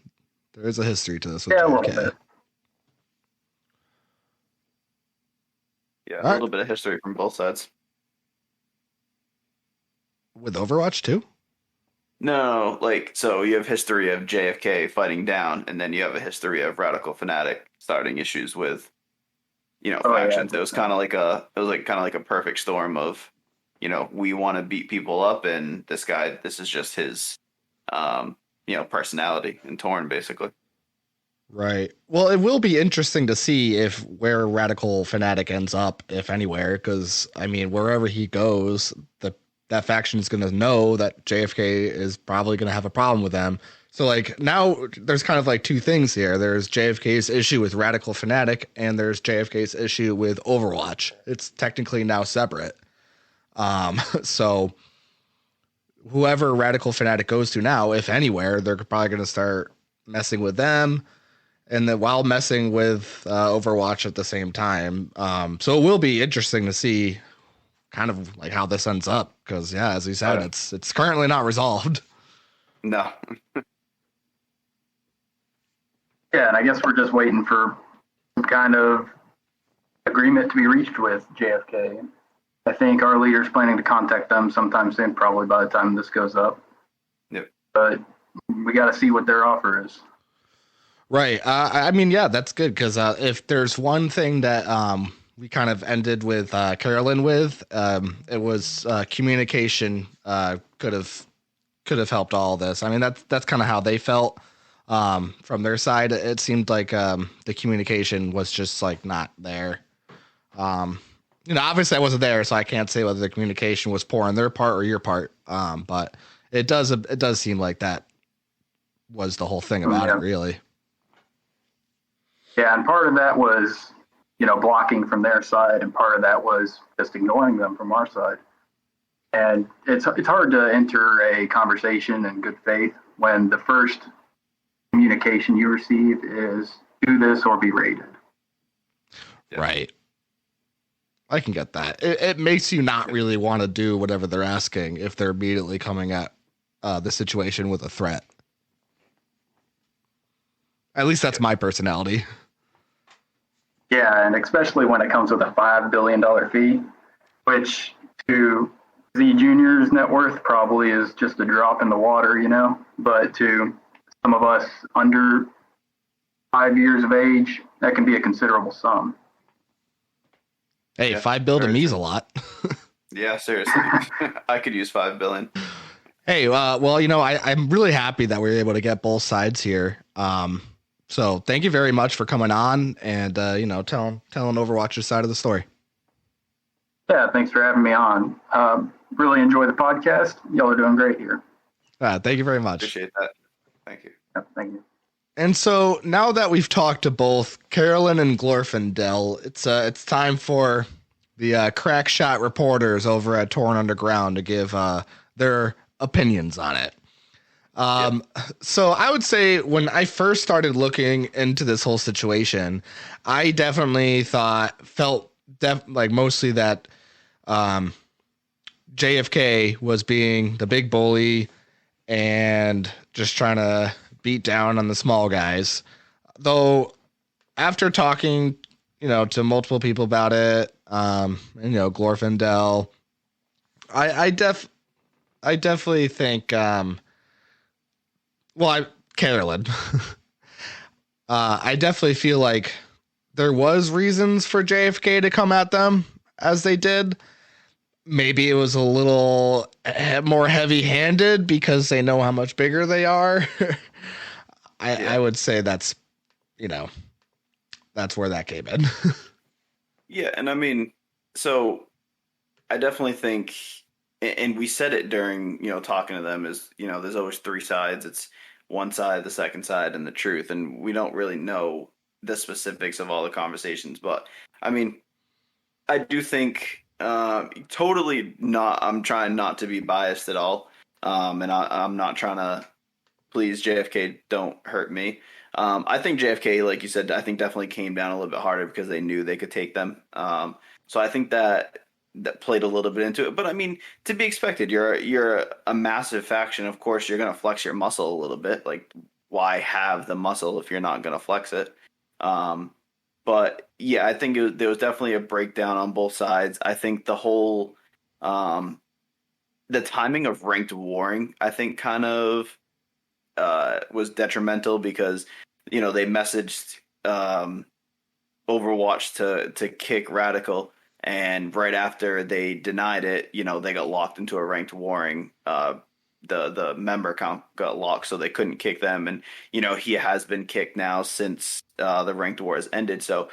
There is a history to this with Yeah, a JFK. little bit. Yeah, All a right. little bit of history from both sides. With Overwatch too? No, like, so you have history of JFK fighting down, and then you have a history of Radical Fanatic starting issues with, Oh yeah, factions. It was kind of like a perfect storm of, we want to beat people up, and this guy, this is just his, personality and Torn basically. Right. Well, it will be interesting to see if where Radical Fanatic ends up, if anywhere, because I mean, wherever he goes, that faction is going to know that JFK is probably going to have a problem with them. So, like, now there's kind of like two things here. There's JFK's issue with Radical Fanatic, and there's JFK's issue with Overwatch. It's technically now separate. So whoever Radical Fanatic goes to now, if anywhere, they're probably going to start messing with them and then while messing with Overwatch at the same time. So it will be interesting to see kind of like how this ends up because, yeah, as you said, it's currently not resolved. No. Yeah, and I guess we're just waiting for some kind of agreement to be reached with JFK. I think our leader's planning to contact them sometime soon, probably by the time this goes up. Yep. But we got to see what their offer is. Right. I mean, yeah, that's good because if there's one thing that we kind of ended with Carolyn with, it was communication could have helped all this. I mean, that's kind of how they felt from their side. It seemed like the communication was just like not there. Obviously I wasn't there, so I can't say whether the communication was poor on their part or your part. But it does seem like that was the whole thing about it, really. Yeah, and part of that was, blocking from their side, and part of that was just ignoring them from our side. And it's hard to enter a conversation in good faith when the first communication you receive is do this or be raided. Yeah. Right. I can get that. It makes you not really want to do whatever they're asking if they're immediately coming at the situation with a threat. At least that's my personality. Yeah, and especially when it comes with a $5 billion fee, which to Z Junior's net worth probably is just a drop in the water, but to some of us under 5 years of age, that can be a considerable sum. Hey, yeah, $5 billion to me is a lot. Yeah, seriously. I could use $5 billion. Hey, well, I'm really happy that we were able to get both sides here. So thank you very much for coming on and, telling Overwatch's side of the story. Yeah, thanks for having me on. Really enjoy the podcast. Y'all are doing great here. Thank you very much. Appreciate that. Thank you. Yeah, thank you. And so now that we've talked to both Carolyn and Glorfindel, it's time for the crack shot reporters over at Torn Underground to give their opinions on it. So I would say when I first started looking into this whole situation, I definitely felt mostly that JFK was being the big bully and just trying to beat down on the small guys. Though after talking, to multiple people about it, Glorfindel, I definitely think, Carolyn, I definitely feel like there was reasons for JFK to come at them as they did. Maybe it was a little more heavy-handed because they know how much bigger they are. I would say that's where that came in. Yeah, and I mean, so I definitely think, and we said it during, talking to them is, there's always three sides. It's one side, the second side, and the truth. And we don't really know the specifics of all the conversations. But I mean, I do think totally not, I'm trying not to be biased at all. And I'm not trying to please JFK, don't hurt me. I think JFK, like you said, I think definitely came down a little bit harder because they knew they could take them. So I think that played a little bit into it. But I mean, to be expected, you're a massive faction. Of course, you're going to flex your muscle a little bit. Like, why have the muscle if you're not going to flex it? But yeah, I think there was definitely a breakdown on both sides. I think the whole the timing of ranked warring, I think, kind of was detrimental because they messaged Overwatch to kick Radical, and right after they denied it, they got locked into a ranked warring. The member count got locked, so they couldn't kick them, and he has been kicked now since the ranked war has ended. So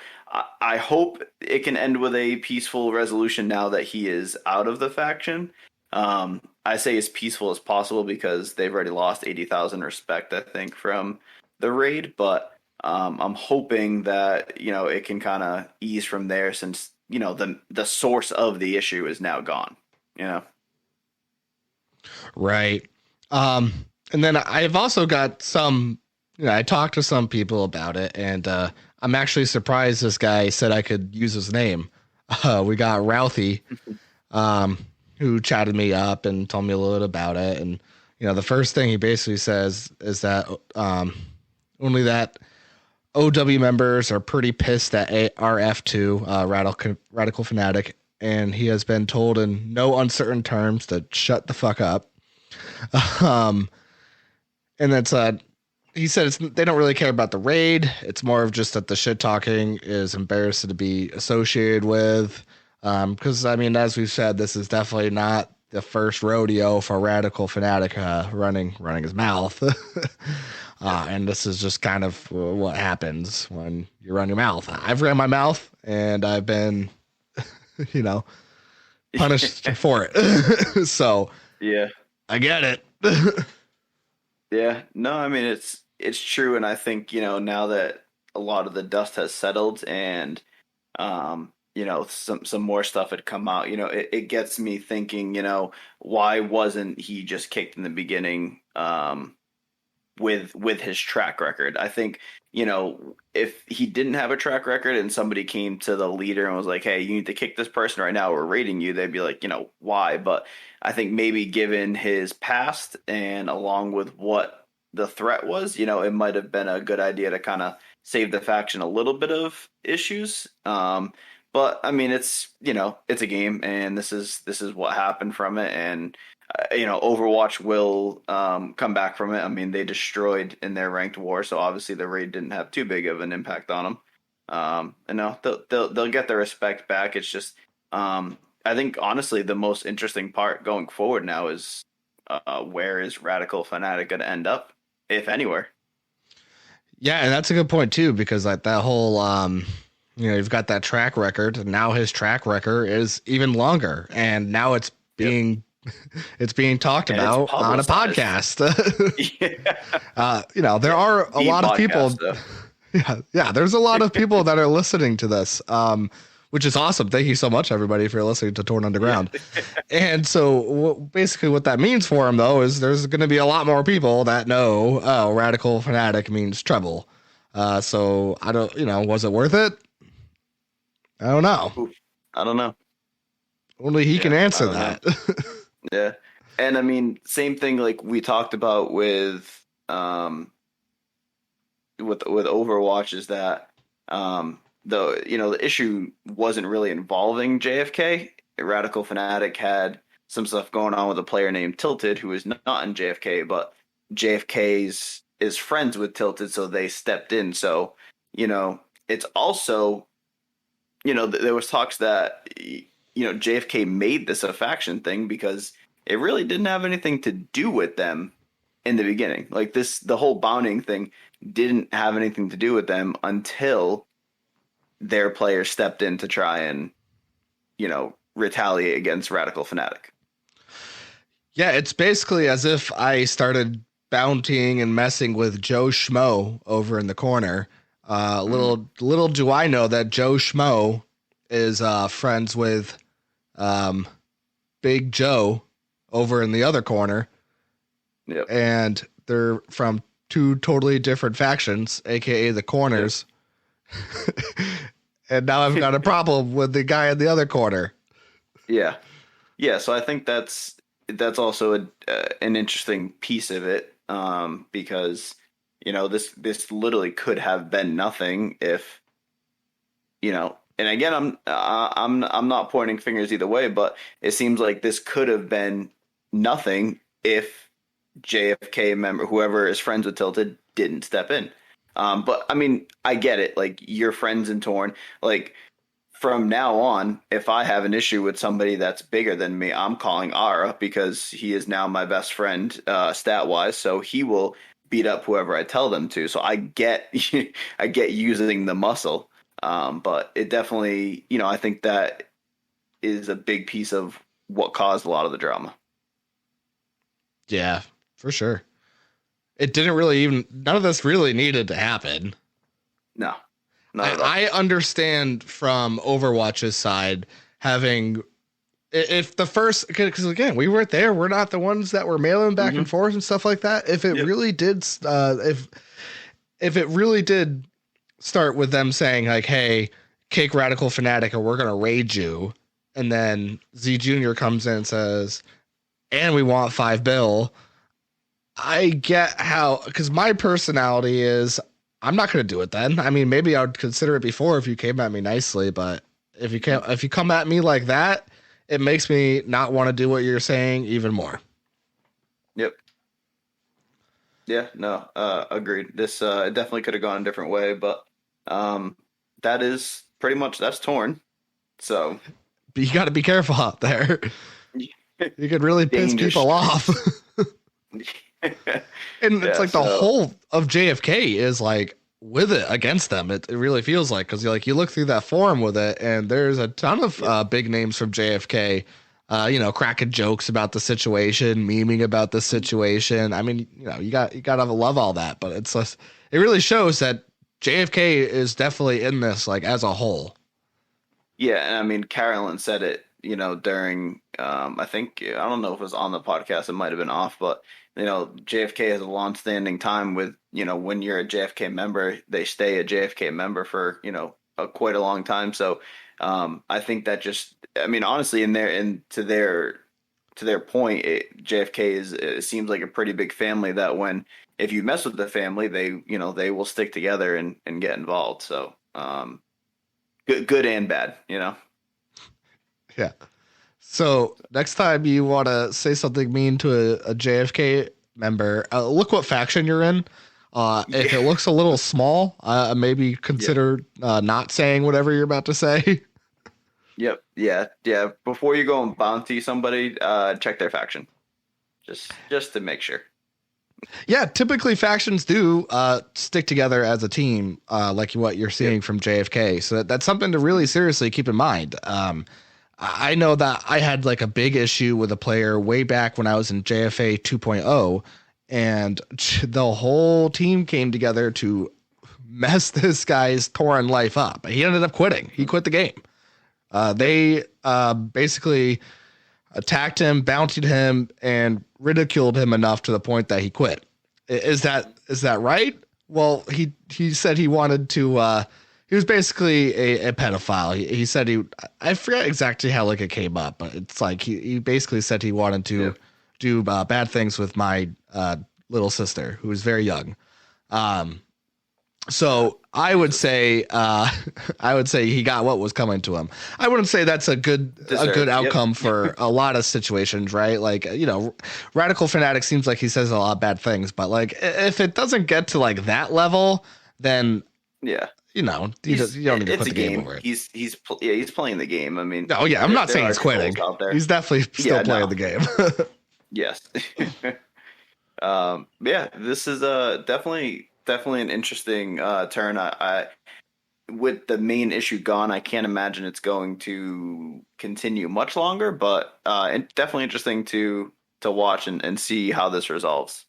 I hope it can end with a peaceful resolution now that he is out of the faction. I say as peaceful as possible because they've already lost 80,000 respect, I think, from the raid. But I'm hoping that it can kind of ease from there since the source of the issue is now gone. Right. And then I've also got some. I talked to some people about it, and I'm actually surprised this guy said I could use his name. We got Routhy, who chatted me up and told me a little bit about it. And, the first thing he basically says is that only that OW members are pretty pissed at RF2, Radical Fanatic, and he has been told in no uncertain terms to shut the fuck up. And that's he said they don't really care about the raid. It's more of just that the shit talking is embarrassing to be associated with. Because as we've said, this is definitely not the first rodeo for Radical Fanatic running his mouth. And this is just kind of what happens when you run your mouth. I've ran my mouth and I've been, punished for it. So Yeah. I get it. Yeah, no, it's true, and I think now that a lot of the dust has settled, and some more stuff had come out, it gets me thinking, why wasn't he just kicked in the beginning with his track record? I think if he didn't have a track record and somebody came to the leader and was like, hey, you need to kick this person right now, we're raiding you, they'd be like, why? But I think maybe given his past and along with what the threat was, it might have been a good idea to kind of save the faction a little bit of issues. But it's a game, and this is what happened from it, and Overwatch will come back from it. They destroyed in their ranked war, so obviously the raid didn't have too big of an impact on them. And no, they'll get their respect back. It's just I think honestly the most interesting part going forward now is where is Radical Fanatic going to end up, if anywhere. Yeah, and that's a good point too, because like that whole you've got that track record, and now his track record is even longer, and now it's being it's being talked about on a podcast. Yeah. There are a lot of people. Yeah, there's a lot of people that are listening to this, which is awesome. Thank you so much, everybody, for listening to Torn Underground. And so basically what that means for him, though, is there's going to be a lot more people that know, Radical Fanatic means trouble. So I don't, was it worth it? I don't know. Oof, I don't know. Only he can answer that. Yeah. And same thing like we talked about with Overwatch is that the issue wasn't really involving JFK. Radical Fanatic had some stuff going on with a player named Tilted who is not in JFK, but JFK's is friends with Tilted, so they stepped in. So, it's also, there was talks that JFK made this a faction thing because it really didn't have anything to do with them in the beginning. Like the whole bounding thing didn't have anything to do with them until their players stepped in to try and, retaliate against Radical Fanatic. Yeah, it's basically as if I started bountying and messing with Joe Schmo over in the corner. Little do I know that Joe Schmo is friends with Big Joe over in the other corner. Yep. And they're from two totally different factions, aka the Corners. Yep. And now I've got a problem with the guy in the other corner. Yeah. Yeah, so I think that's also an interesting piece of it, because this literally could have been nothing if and again I'm not pointing fingers either way, but it seems like this could have been nothing if JFK member, whoever is friends with Tilted, didn't step in. But I mean, I get it. Like, you're friends in Torn. Like, from now on, if I have an issue with somebody that's bigger than me, I'm calling Ara because he is now my best friend, stat wise. So he will beat up whoever I tell them to. So I get, I get using the muscle. But it definitely, I think that is a big piece of what caused a lot of the drama. Yeah, for sure. It didn't really none of this really needed to happen. No, not at all. I understand from Overwatch's side having, if the first, because again, we weren't there. We're not the ones that were mailing back and forth and stuff like that. If it really did, if it really did start with them saying like, hey, kick Radical Fanatic or we're going to raid you. And then Z Jr. comes in and says, and we want $5 bill. I get how, because my personality is, I'm not going to do it then. I mean, maybe I would consider it before if you came at me nicely, but if you come at me like that, it makes me not want to do what you're saying even more. Yep. Yeah, no, agreed. This it definitely could have gone a different way, but that is pretty much, that's Torn. So but you got to be careful out there. You could really piss people off. And it's like the whole of JFK is like with it against them. It really feels like, because you look through that forum with it, and there's a ton of big names from JFK, cracking jokes about the situation, memeing about the situation. I mean, you got to love all that, but it's just, it really shows that JFK is definitely in this, like, as a whole. Yeah, and I mean, Carolyn said it, during, I think, I don't know if it was on the podcast, it might have been off, but, JFK has a long-standing time with, when you're a JFK member, they stay a JFK member for, quite a long time. So I think that just, I mean, honestly, to their point, JFK it seems like a pretty big family that if you mess with the family, they will stick together and get involved. So good and bad, Yeah. So next time you want to say something mean to a JFK member, look what faction you're in. If it looks a little small, maybe consider not saying whatever you're about to say. Yep. Yeah. Yeah. Before you go and bounty somebody, check their faction. Just to make sure. Yeah, typically factions do stick together as a team, like what you're seeing from JFK. So that's something to really seriously keep in mind. I know that I had like a big issue with a player way back when I was in JFA 2.0, and the whole team came together to mess this guy's Tauren life up. He ended up quitting. He quit the game. They basically attacked him, bountied him, and ridiculed him enough to the point that he quit. Is that right? Well, he said he wanted to. He was basically a pedophile. He said I forget exactly how it came up, but it's like he basically said he wanted to do bad things with my little sister, who was very young. So I would say he got what was coming to him. I wouldn't say that's a good outcome for a lot of situations, right? Like, Radical Fanatic seems like he says a lot of bad things, but like if it doesn't get to like that level, then you don't need to put the game over it. He's playing the game. I mean, oh yeah, I'm not saying he's quitting. He's definitely still playing the game. Yes. This is definitely an interesting turn. I with the main issue gone, I can't imagine it's going to continue much longer, but definitely interesting to watch and see how this resolves.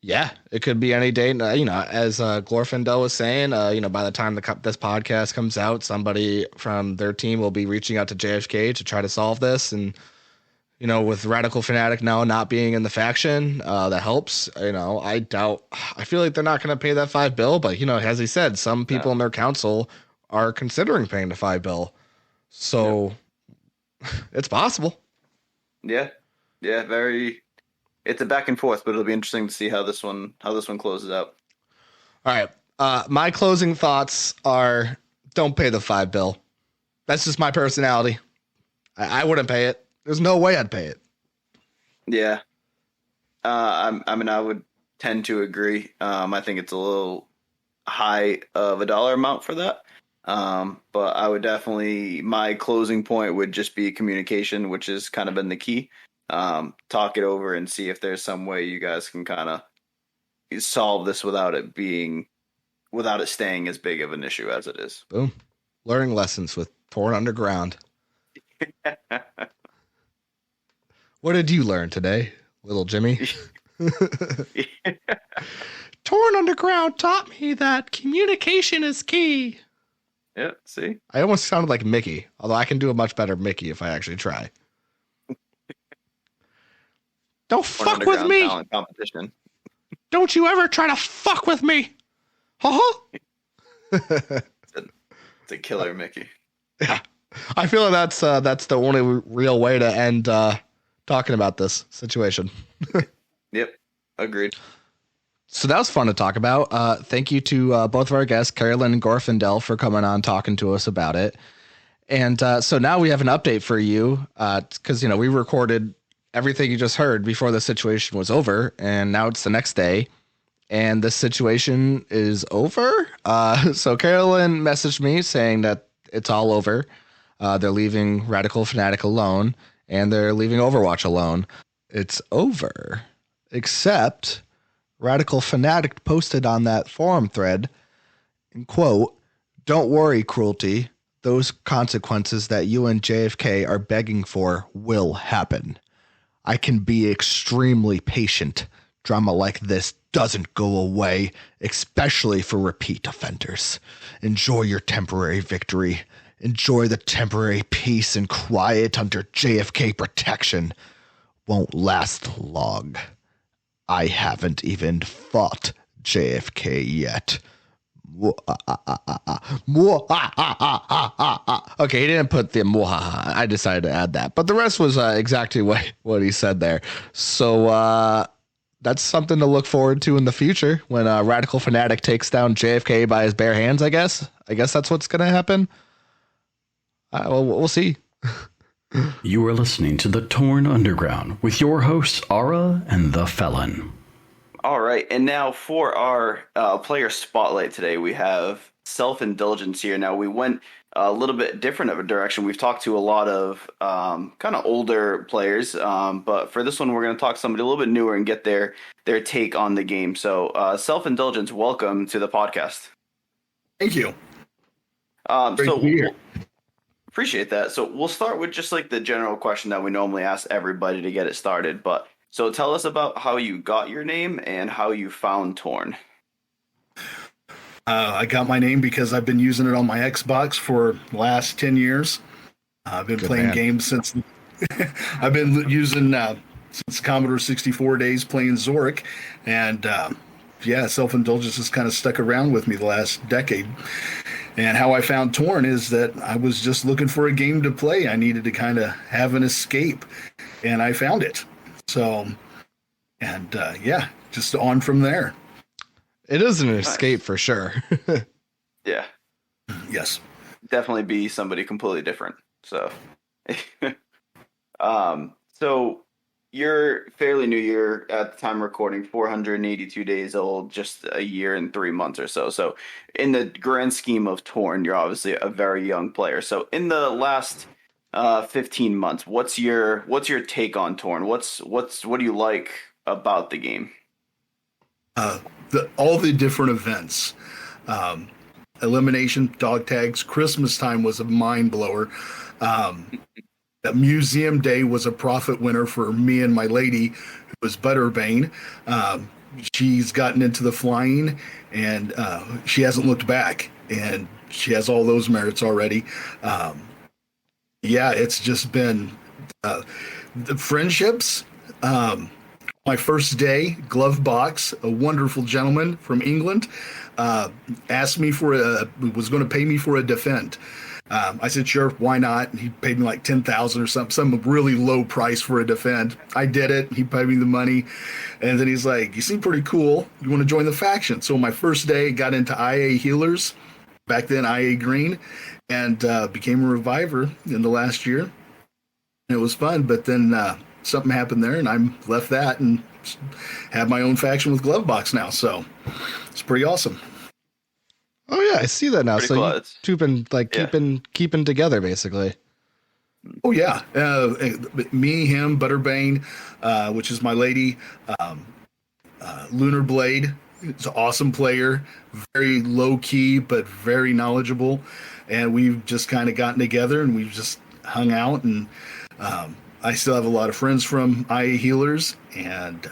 Yeah, it could be any day. As Glorfindel was saying, by the time this podcast comes out, somebody from their team will be reaching out to JFK to try to solve this. And, with Radical Fanatic now not being in the faction, that helps. I feel like they're not going to pay that $5 bill, but, as he said, some people in their council are considering paying the $5 bill. So it's possible. Yeah. Yeah. It's a back and forth, but it'll be interesting to see how this one closes out. All right. My closing thoughts are: don't pay the $5 bill. That's just my personality. I wouldn't pay it. There's no way I'd pay it. Yeah. I mean, I would tend to agree. I think it's a little high of a dollar amount for that. But I would definitely, my closing point would just be communication, which has kind of been the key. Talk it over and see if there's some way you guys can kind of solve this without it staying as big of an issue as it is. Boom. Learning lessons with Torn Underground. What did you learn today, little Jimmy? Torn Underground taught me that communication is key. Yeah, see? I almost sounded like Mickey, although I can do a much better Mickey if I actually try. Don't fuck with me! Talent competition. Don't you ever try to fuck with me! Ha-ha! It's a killer, Mickey. Yeah. I feel like that's the only real way to end talking about this situation. Yep, agreed. So that was fun to talk about. Thank you to both of our guests, Carolyn and Gorfindel, for coming on talking to us about it. And so now we have an update for you because, we recorded everything you just heard before the situation was over. And now it's the next day and the situation is over. So Carolyn messaged me saying that it's all over. They're leaving Radical Fanatic alone and they're leaving Overwatch alone. It's over, except Radical Fanatic posted on that forum thread, and quote, "Don't worry, Cruelty. Those consequences that you and JFK are begging for will happen. I can be extremely patient. Drama like this doesn't go away, especially for repeat offenders. Enjoy your temporary victory. Enjoy the temporary peace and quiet under JFK protection. Won't last long. I haven't even fought JFK yet." Okay, he didn't put the muhaha. I decided to add that. But the rest was exactly what he said there. So that's something to look forward to in the future when Radical Fanatic takes down JFK by his bare hands, I guess. I guess that's what's going to happen. Well, we'll see. You are listening to The Torn Underground with your hosts, Ara and TheFelan. All right, and now for our player spotlight today, we have Self-Indulgence here. Now, we went a little bit different of a direction. We've talked to a lot of kind of older players, but for this one, we're going to talk to somebody a little bit newer and get their take on the game. So, Self-Indulgence, welcome to the podcast. Thank you. Great to be here. Appreciate that. So we'll start with just like the general question that we normally ask everybody to get it started. But so tell us about how you got your name and how you found Torn. I got my name because I've been using it on my Xbox for the last 10 years. I've been playing games since I've been using since Commodore 64 days playing Zorik. And Self-Indulgence has kind of stuck around with me the last decade. And how I found Torn is that I was just looking for a game to play. I needed to kind of have an escape, and I found it. So, and just on from there. It is an escape for sure. Yeah. Yes. Definitely be somebody completely different. So, so you're fairly new. You're at the time of recording 482 days old, just a year and 3 months or so. So in the grand scheme of Torn, you're obviously a very young player. So in the last 15 months, what's your take on Torn? What do you like about the game? All the different events. Elimination, dog tags, Christmas time was a mind blower. Museum Day was a profit winner for me and my lady, who was Butterbane. She's gotten into the flying, and she hasn't looked back, and she has all those merits already. It's just been the friendships. My first day, Glove Box, a wonderful gentleman from England, asked me was going to pay me for a defend. I said, sure, why not? He paid me like $10,000 or something, some really low price for a defend. I did it. He paid me the money. And then he's like, you seem pretty cool. You want to join the faction? So my first day, got into IA Healers, back then IA Green, and became a Reviver in the last year. and it was fun. But then something happened there, and I left that and have my own faction with Glovebox now. So it's pretty awesome. Oh yeah, I see that now. Pretty So cool. you two been like keeping together basically. Oh yeah, me, him, Butterbane, which is my lady, Lunar Blade. He's an awesome player, very low key but very knowledgeable, and we've just kind of gotten together and we've just hung out. And I still have a lot of friends from IA Healers, and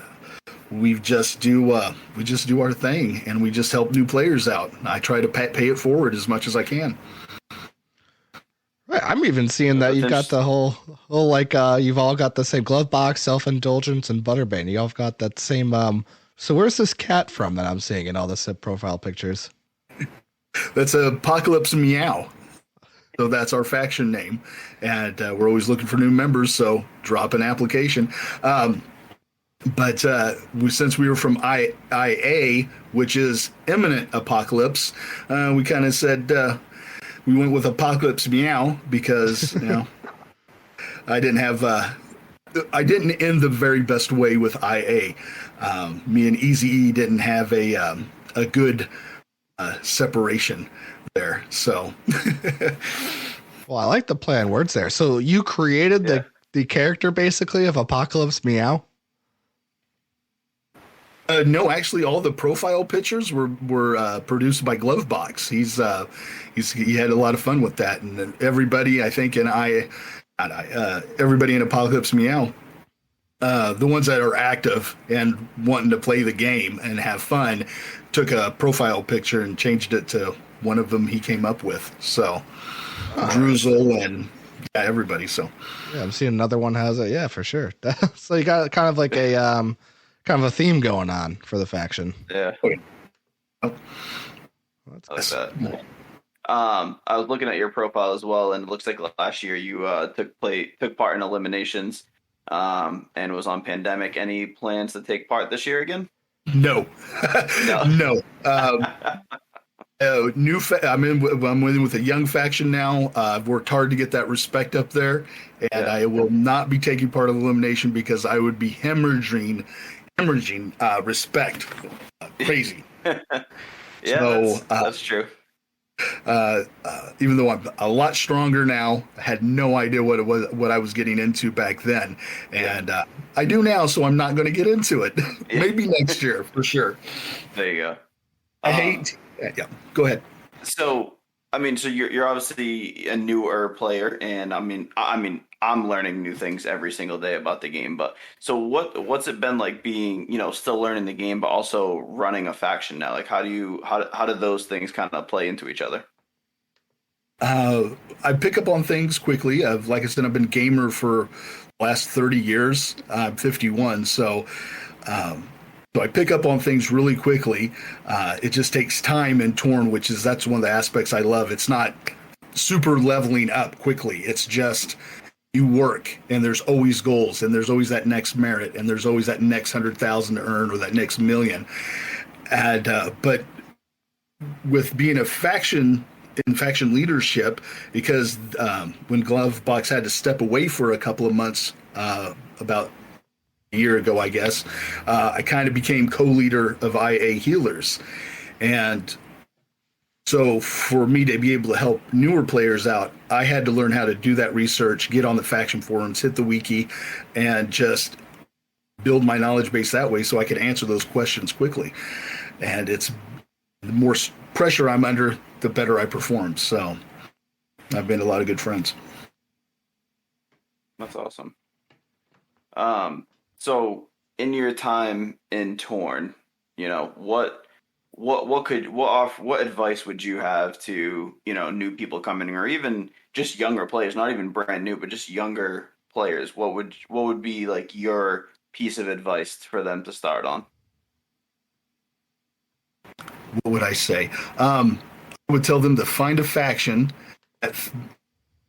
we just do our thing, and we just help new players out. I try to pay it forward as much as I can. Right, I'm even seeing that you've got the whole like you've all got the same glove box, self-indulgence, and Butterbane. You all got that same. So where's this cat from that I'm seeing in all the SIP profile pictures? That's Apocalypse Meow. So that's our faction name, and we're always looking for new members. So drop an application. But since we were from IA, which is imminent apocalypse, we kind of said we went with Apocalypse Meow because I didn't end the very best way with IA. Me and Easy E didn't have a good separation there. So, well, I like the play on words there. So you created the character basically of Apocalypse Meow. No, actually, all the profile pictures were produced by Glovebox. He had a lot of fun with that, and everybody, I think, everybody in Apocalypse Meow, the ones that are active and wanting to play the game and have fun, took a profile picture and changed it to one of them he came up with. So, Druzel and everybody. So, yeah, I'm seeing another one has it. Yeah, for sure. So you got kind of like a kind of a theme going on for the faction. Yeah. Oh. I like that. I was looking at your profile as well, and it looks like last year you took part in eliminations, and was on Pandemic. Any plans to take part this year again? No, no. I'm in with a young faction now. I've worked hard to get that respect up there, and I will not be taking part of the elimination because I would be hemorrhaging respect. Crazy. That's true. Even though I'm a lot stronger now, I had no idea what I was getting into back then, and I do now. So I'm not going to get into it. Maybe next year for sure. There you go. I hate. Yeah, go ahead. So you're obviously a newer player, and I'm learning new things every single day about the game. But so what's it been like being, still learning the game, but also running a faction now? Like how do those things kind of play into each other? I pick up on things quickly. Like I said, I've been a gamer for the last 30 years. I'm 51, so I pick up on things really quickly. It just takes time in Torn, that's one of the aspects I love. It's not super leveling up quickly. It's just you work, and there's always goals, and there's always that next merit, and there's always that next 100,000 to earn or that next million. And but with being a faction in faction leadership, because when Glovebox had to step away for a couple of months, about a year ago, I guess, I kind of became co-leader of IA Healers. And so for me to be able to help newer players out, I had to learn how to do that research, get on the faction forums, hit the wiki, and just build my knowledge base that way so I could answer those questions quickly. And it's the more pressure I'm under, the better I perform. So I've made a lot of good friends. That's awesome. So in your time in Torn, what advice would you have to, new people coming in, or even just younger players, not even brand new, but just younger players? What would be like your piece of advice for them to start on? What would I say? I would tell them to find a faction that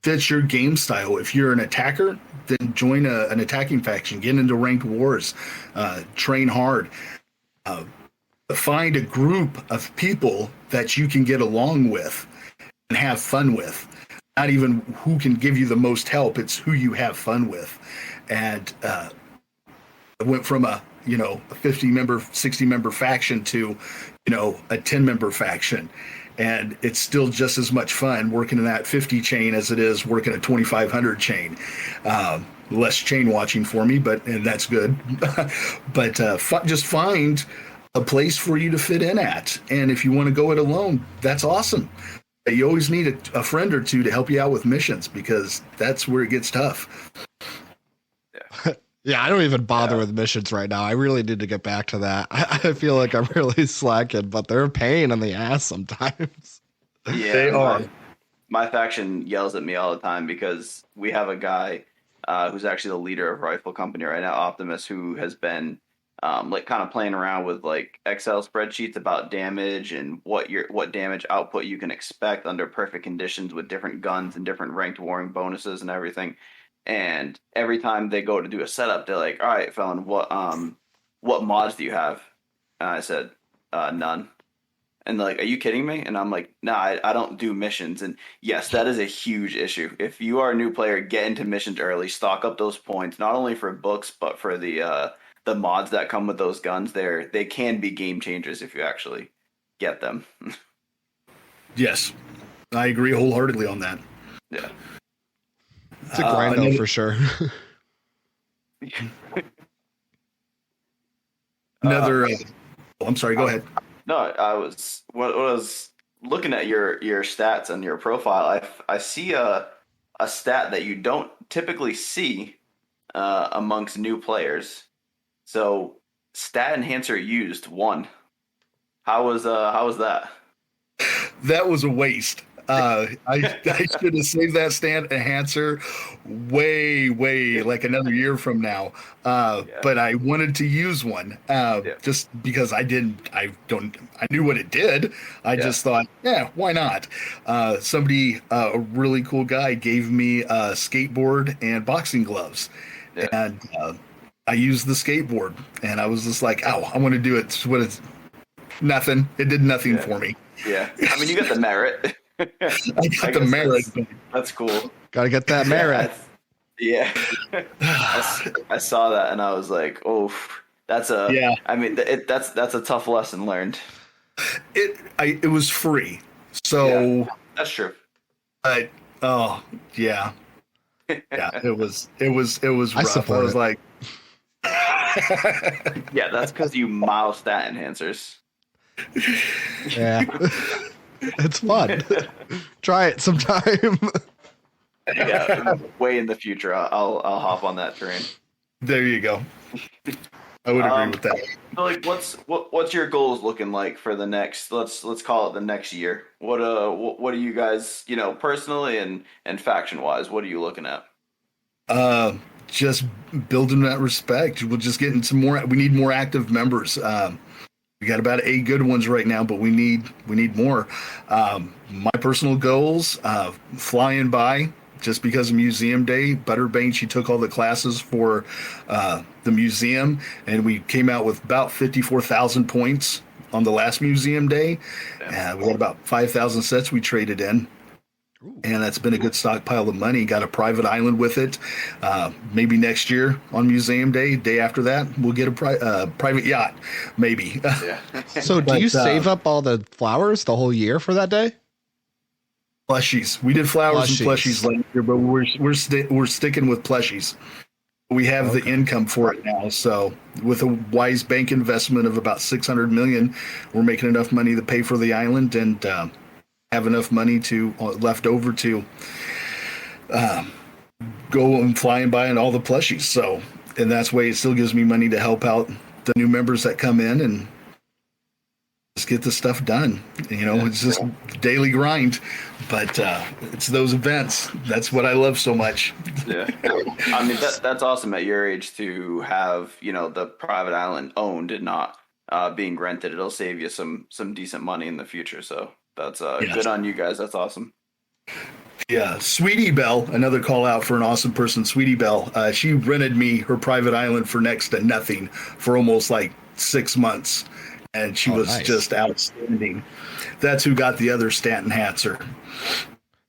fits your game style. If you're an attacker, then join an attacking faction. Get into ranked wars. Train hard. Find a group of people that you can get along with and have fun with. not even who can give you the most help. It's who you have fun with. And I went from a 50-member, 60-member faction to, a 10-member faction. And it's still just as much fun working in that 50 chain as it is working a 2,500 chain. Less chain watching for me, and that's good. But just find a place for you to fit in at. And if you want to go it alone, that's awesome. You always need a friend or two to help you out with missions, because that's where it gets tough. Yeah, I don't even bother with missions right now. I really need to get back to that. I feel like I'm really slacking, but they're a pain in the ass sometimes. Yeah, they are. My faction yells at me all the time because we have a guy who's actually the leader of Rifle Company right now, Optimus, who has been kind of playing around with like Excel spreadsheets about damage and what damage output you can expect under perfect conditions with different guns and different ranked warring bonuses and everything. And every time they go to do a setup, they're like, "All right, Felon, what mods do you have?" And I said, "None." And they're like, "Are you kidding me?" And I'm like, "No, I don't do missions." And yes, that is a huge issue. If you are a new player, get into missions early, stock up those points, not only for books but for the mods that come with those guns. They can be game changers if you actually get them. Yes, I agree wholeheartedly on that. Yeah. It's a grind though, for sure. Another. I'm sorry. Go ahead. No, I was looking at your stats and your profile. I see a stat that you don't typically see amongst new players. So, stat enhancer used 1. How was that? That was a waste. I should have saved that stat enhancer way like another year from now. But I wanted to use one just because I knew what it did. I just thought, why not? Somebody, a really cool guy, gave me a skateboard and boxing gloves, and I used the skateboard, and I was just like, "Oh, I want to do it." What it's nothing. It did nothing for me. Yeah, I mean, you got the merit. I got the merit. That's cool. Got to get that merit. Yeah, I saw that and I was like, "Oh, that's a." Yeah. I mean, that's a tough lesson learned. It was free, so that's true. It was rough. I support was it. Like, yeah, that's because you mouse stat enhancers. Yeah. It's fun. Try it sometime. Yeah, way in the future, I'll hop on that train. There you go. I would agree with that. So like, what's your goals looking like for the next? Let's call it the next year. What are you guys, personally and faction wise? What are you looking at? Just building that respect. We'll just get some more. We need more active members. We got about 8 good ones right now, but we need more. My personal goals, flying by just because of Museum Day. Butterbane, she took all the classes for the museum, and we came out with about 54,000 points on the last Museum Day. We had about 5,000 sets we traded in. And that's been a good stockpile of money. Got a private island with it. Maybe next year on Museum Day after that, we'll get a private yacht, maybe. Yeah. So do you save up all the flowers the whole year for that day? Plushies. We did flowers and plushies last year, but we're sticking with plushies. We have the income for it now. So with a wise bank investment of about $600 million, we're making enough money to pay for the island and have enough money left over to go and flying by and all the plushies. So, and that's why it still gives me money to help out the new members that come in and just get the stuff done. It's just daily grind, but it's those events. That's what I love so much. Yeah. I mean, that's awesome at your age to have, the private island owned and not being rented. It'll save you some decent money in the future. So that's good on you guys. That's awesome. Yeah. Sweetie Belle, another call out for an awesome person, Sweetie Belle. She rented me her private island for next to nothing for almost like 6 months. And she was just outstanding. That's who got the other Stanton Hatzer.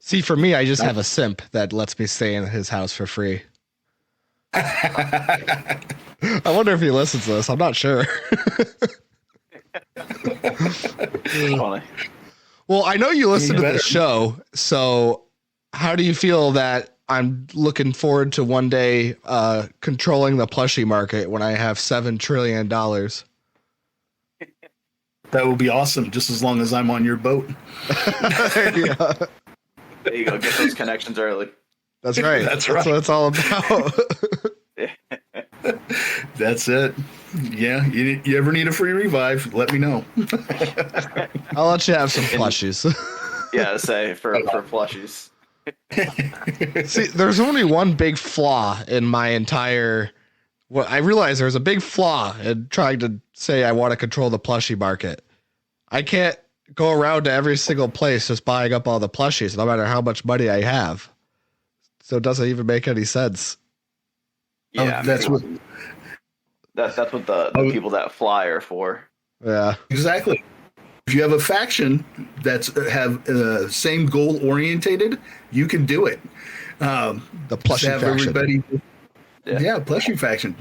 See, for me, I just have a simp that lets me stay in his house for free. I wonder if he listens to this. I'm not sure. Funny. Well, I know you listen to the show, so how do you feel that I'm looking forward to one day controlling the plushie market when I have $7 trillion? That would be awesome, just as long as I'm on your boat. Yeah. There you go. Get those connections early. That's right. That's what it's all about. That's it. Yeah. You ever need a free revive, let me know. I'll let you have some plushies. Yeah, say for plushies. See, there's only one big flaw in my entire. Well, I realize there's a big flaw in trying to say I want to control the plushie market. I can't go around to every single place just buying up all the plushies, no matter how much money I have. So it doesn't even make any sense. Yeah, that's what the people that fly are for. Yeah, exactly. If you have a faction that's have same goal orientated, you can do it. The plushie faction. Everybody, plushie faction.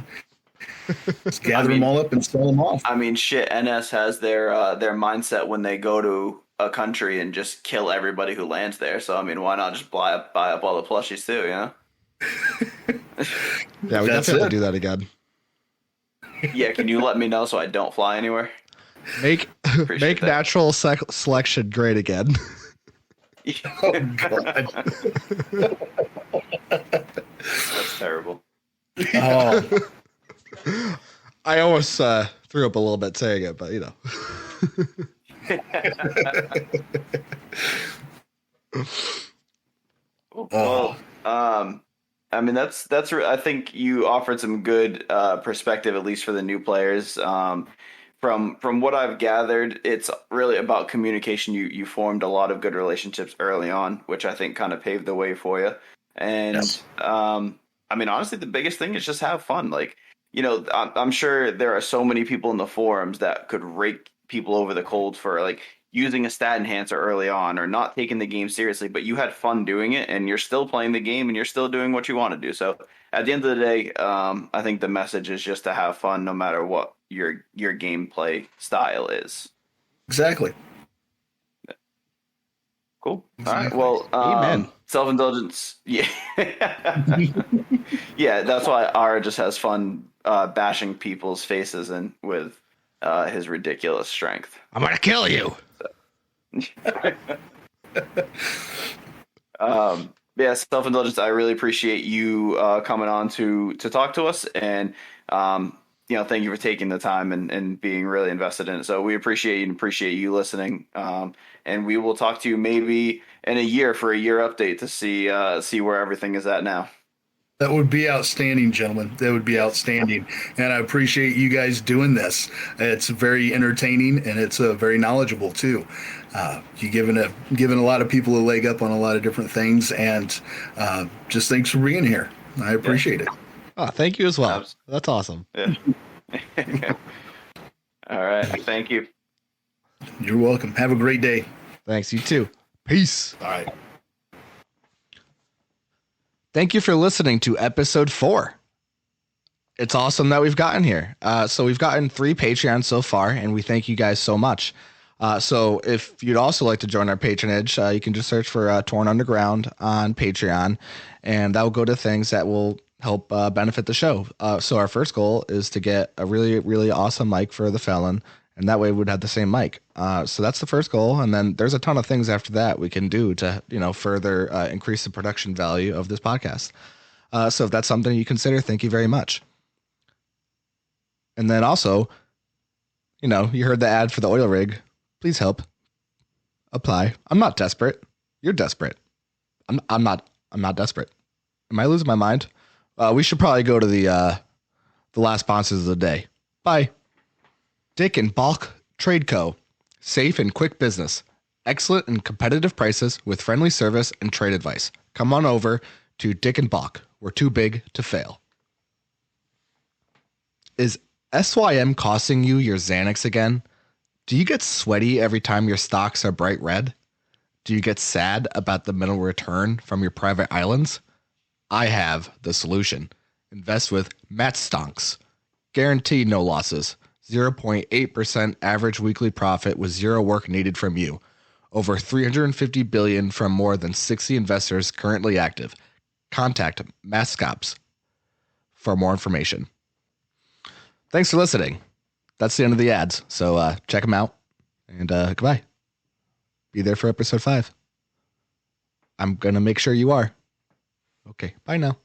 Just gather them all up and sell them off. I mean, shit. NS has their mindset when they go to a country and just kill everybody who lands there. So I mean, why not just buy up all the plushies too? You know. Yeah, we definitely have to do that again. Yeah, can you let me know so I don't fly anywhere? Make natural selection great again. Oh God. That's terrible. Oh. I almost threw up a little bit saying it, but you know. Well, I mean, that's. I think you offered some good perspective, at least for the new players. From what I've gathered, it's really about communication. You formed a lot of good relationships early on, which I think kind of paved the way for you. And Yes. I mean, honestly, the biggest thing is just have fun. Like, you know, I'm sure there are so many people in the forums that could rake people over the coals for like using a stat enhancer early on or not taking the game seriously, but you had fun doing it and you're still playing the game and you're still doing what you want to do. So at the end of the day, I think the message is just to have fun no matter what your gameplay style is. Exactly. Cool. Exactly. All right. Well, Amen. Self-indulgence. Yeah. Yeah, that's why Ara just has fun bashing people's faces and with his ridiculous strength. I'm gonna kill you. Yeah, self-indulgence. I really appreciate you coming on to talk to us, and thank you for taking the time and being really invested in it. So we appreciate you and appreciate you listening. And we will talk to you maybe in a year for a year update to see where everything is at now. That would be outstanding, gentlemen. That would be outstanding. And I appreciate you guys doing this. It's very entertaining and it's very knowledgeable too. You're giving a lot of people a leg up on a lot of different things. And just thanks for being here. I appreciate it. Oh, thank you as well. That's awesome. Yeah. All right. Thank you. You're welcome. Have a great day. Thanks. You too. Peace. All right. Thank you for listening to episode 4. It's awesome that we've gotten here. So we've gotten 3 Patreons so far, and we thank you guys so much. So if you'd also like to join our patronage, you can just search for Torn Underground on Patreon, and that will go to things that will help benefit the show. So our first goal is to get a really, really awesome mic for the Felon, and that way we'd have the same mic. So that's the first goal, and then there's a ton of things after that we can do to further increase the production value of this podcast. So if that's something you consider, thank you very much. And then also, you heard the ad for the oil rig. Please help. Apply. I'm not desperate. You're desperate. I'm not desperate. Am I losing my mind? We should probably go to the last sponsors of the day. Bye. Dick and Balk Trade Co. Safe and quick business. Excellent and competitive prices with friendly service and trade advice. Come on over to Dick and Balk. We're too big to fail. Is SYM costing you your Xanax again? Do you get sweaty every time your stocks are bright red? Do you get sad about the minimal return from your private islands? I have the solution. Invest with Matt Stonks. Guaranteed no losses. 0.8% average weekly profit with zero work needed from you. Over $350 billion from more than 60 investors currently active. Contact Mascops for more information. Thanks for listening. That's the end of the ads. So check them out. And goodbye. Be there for episode 5. I'm going to make sure you are. Okay. Bye now.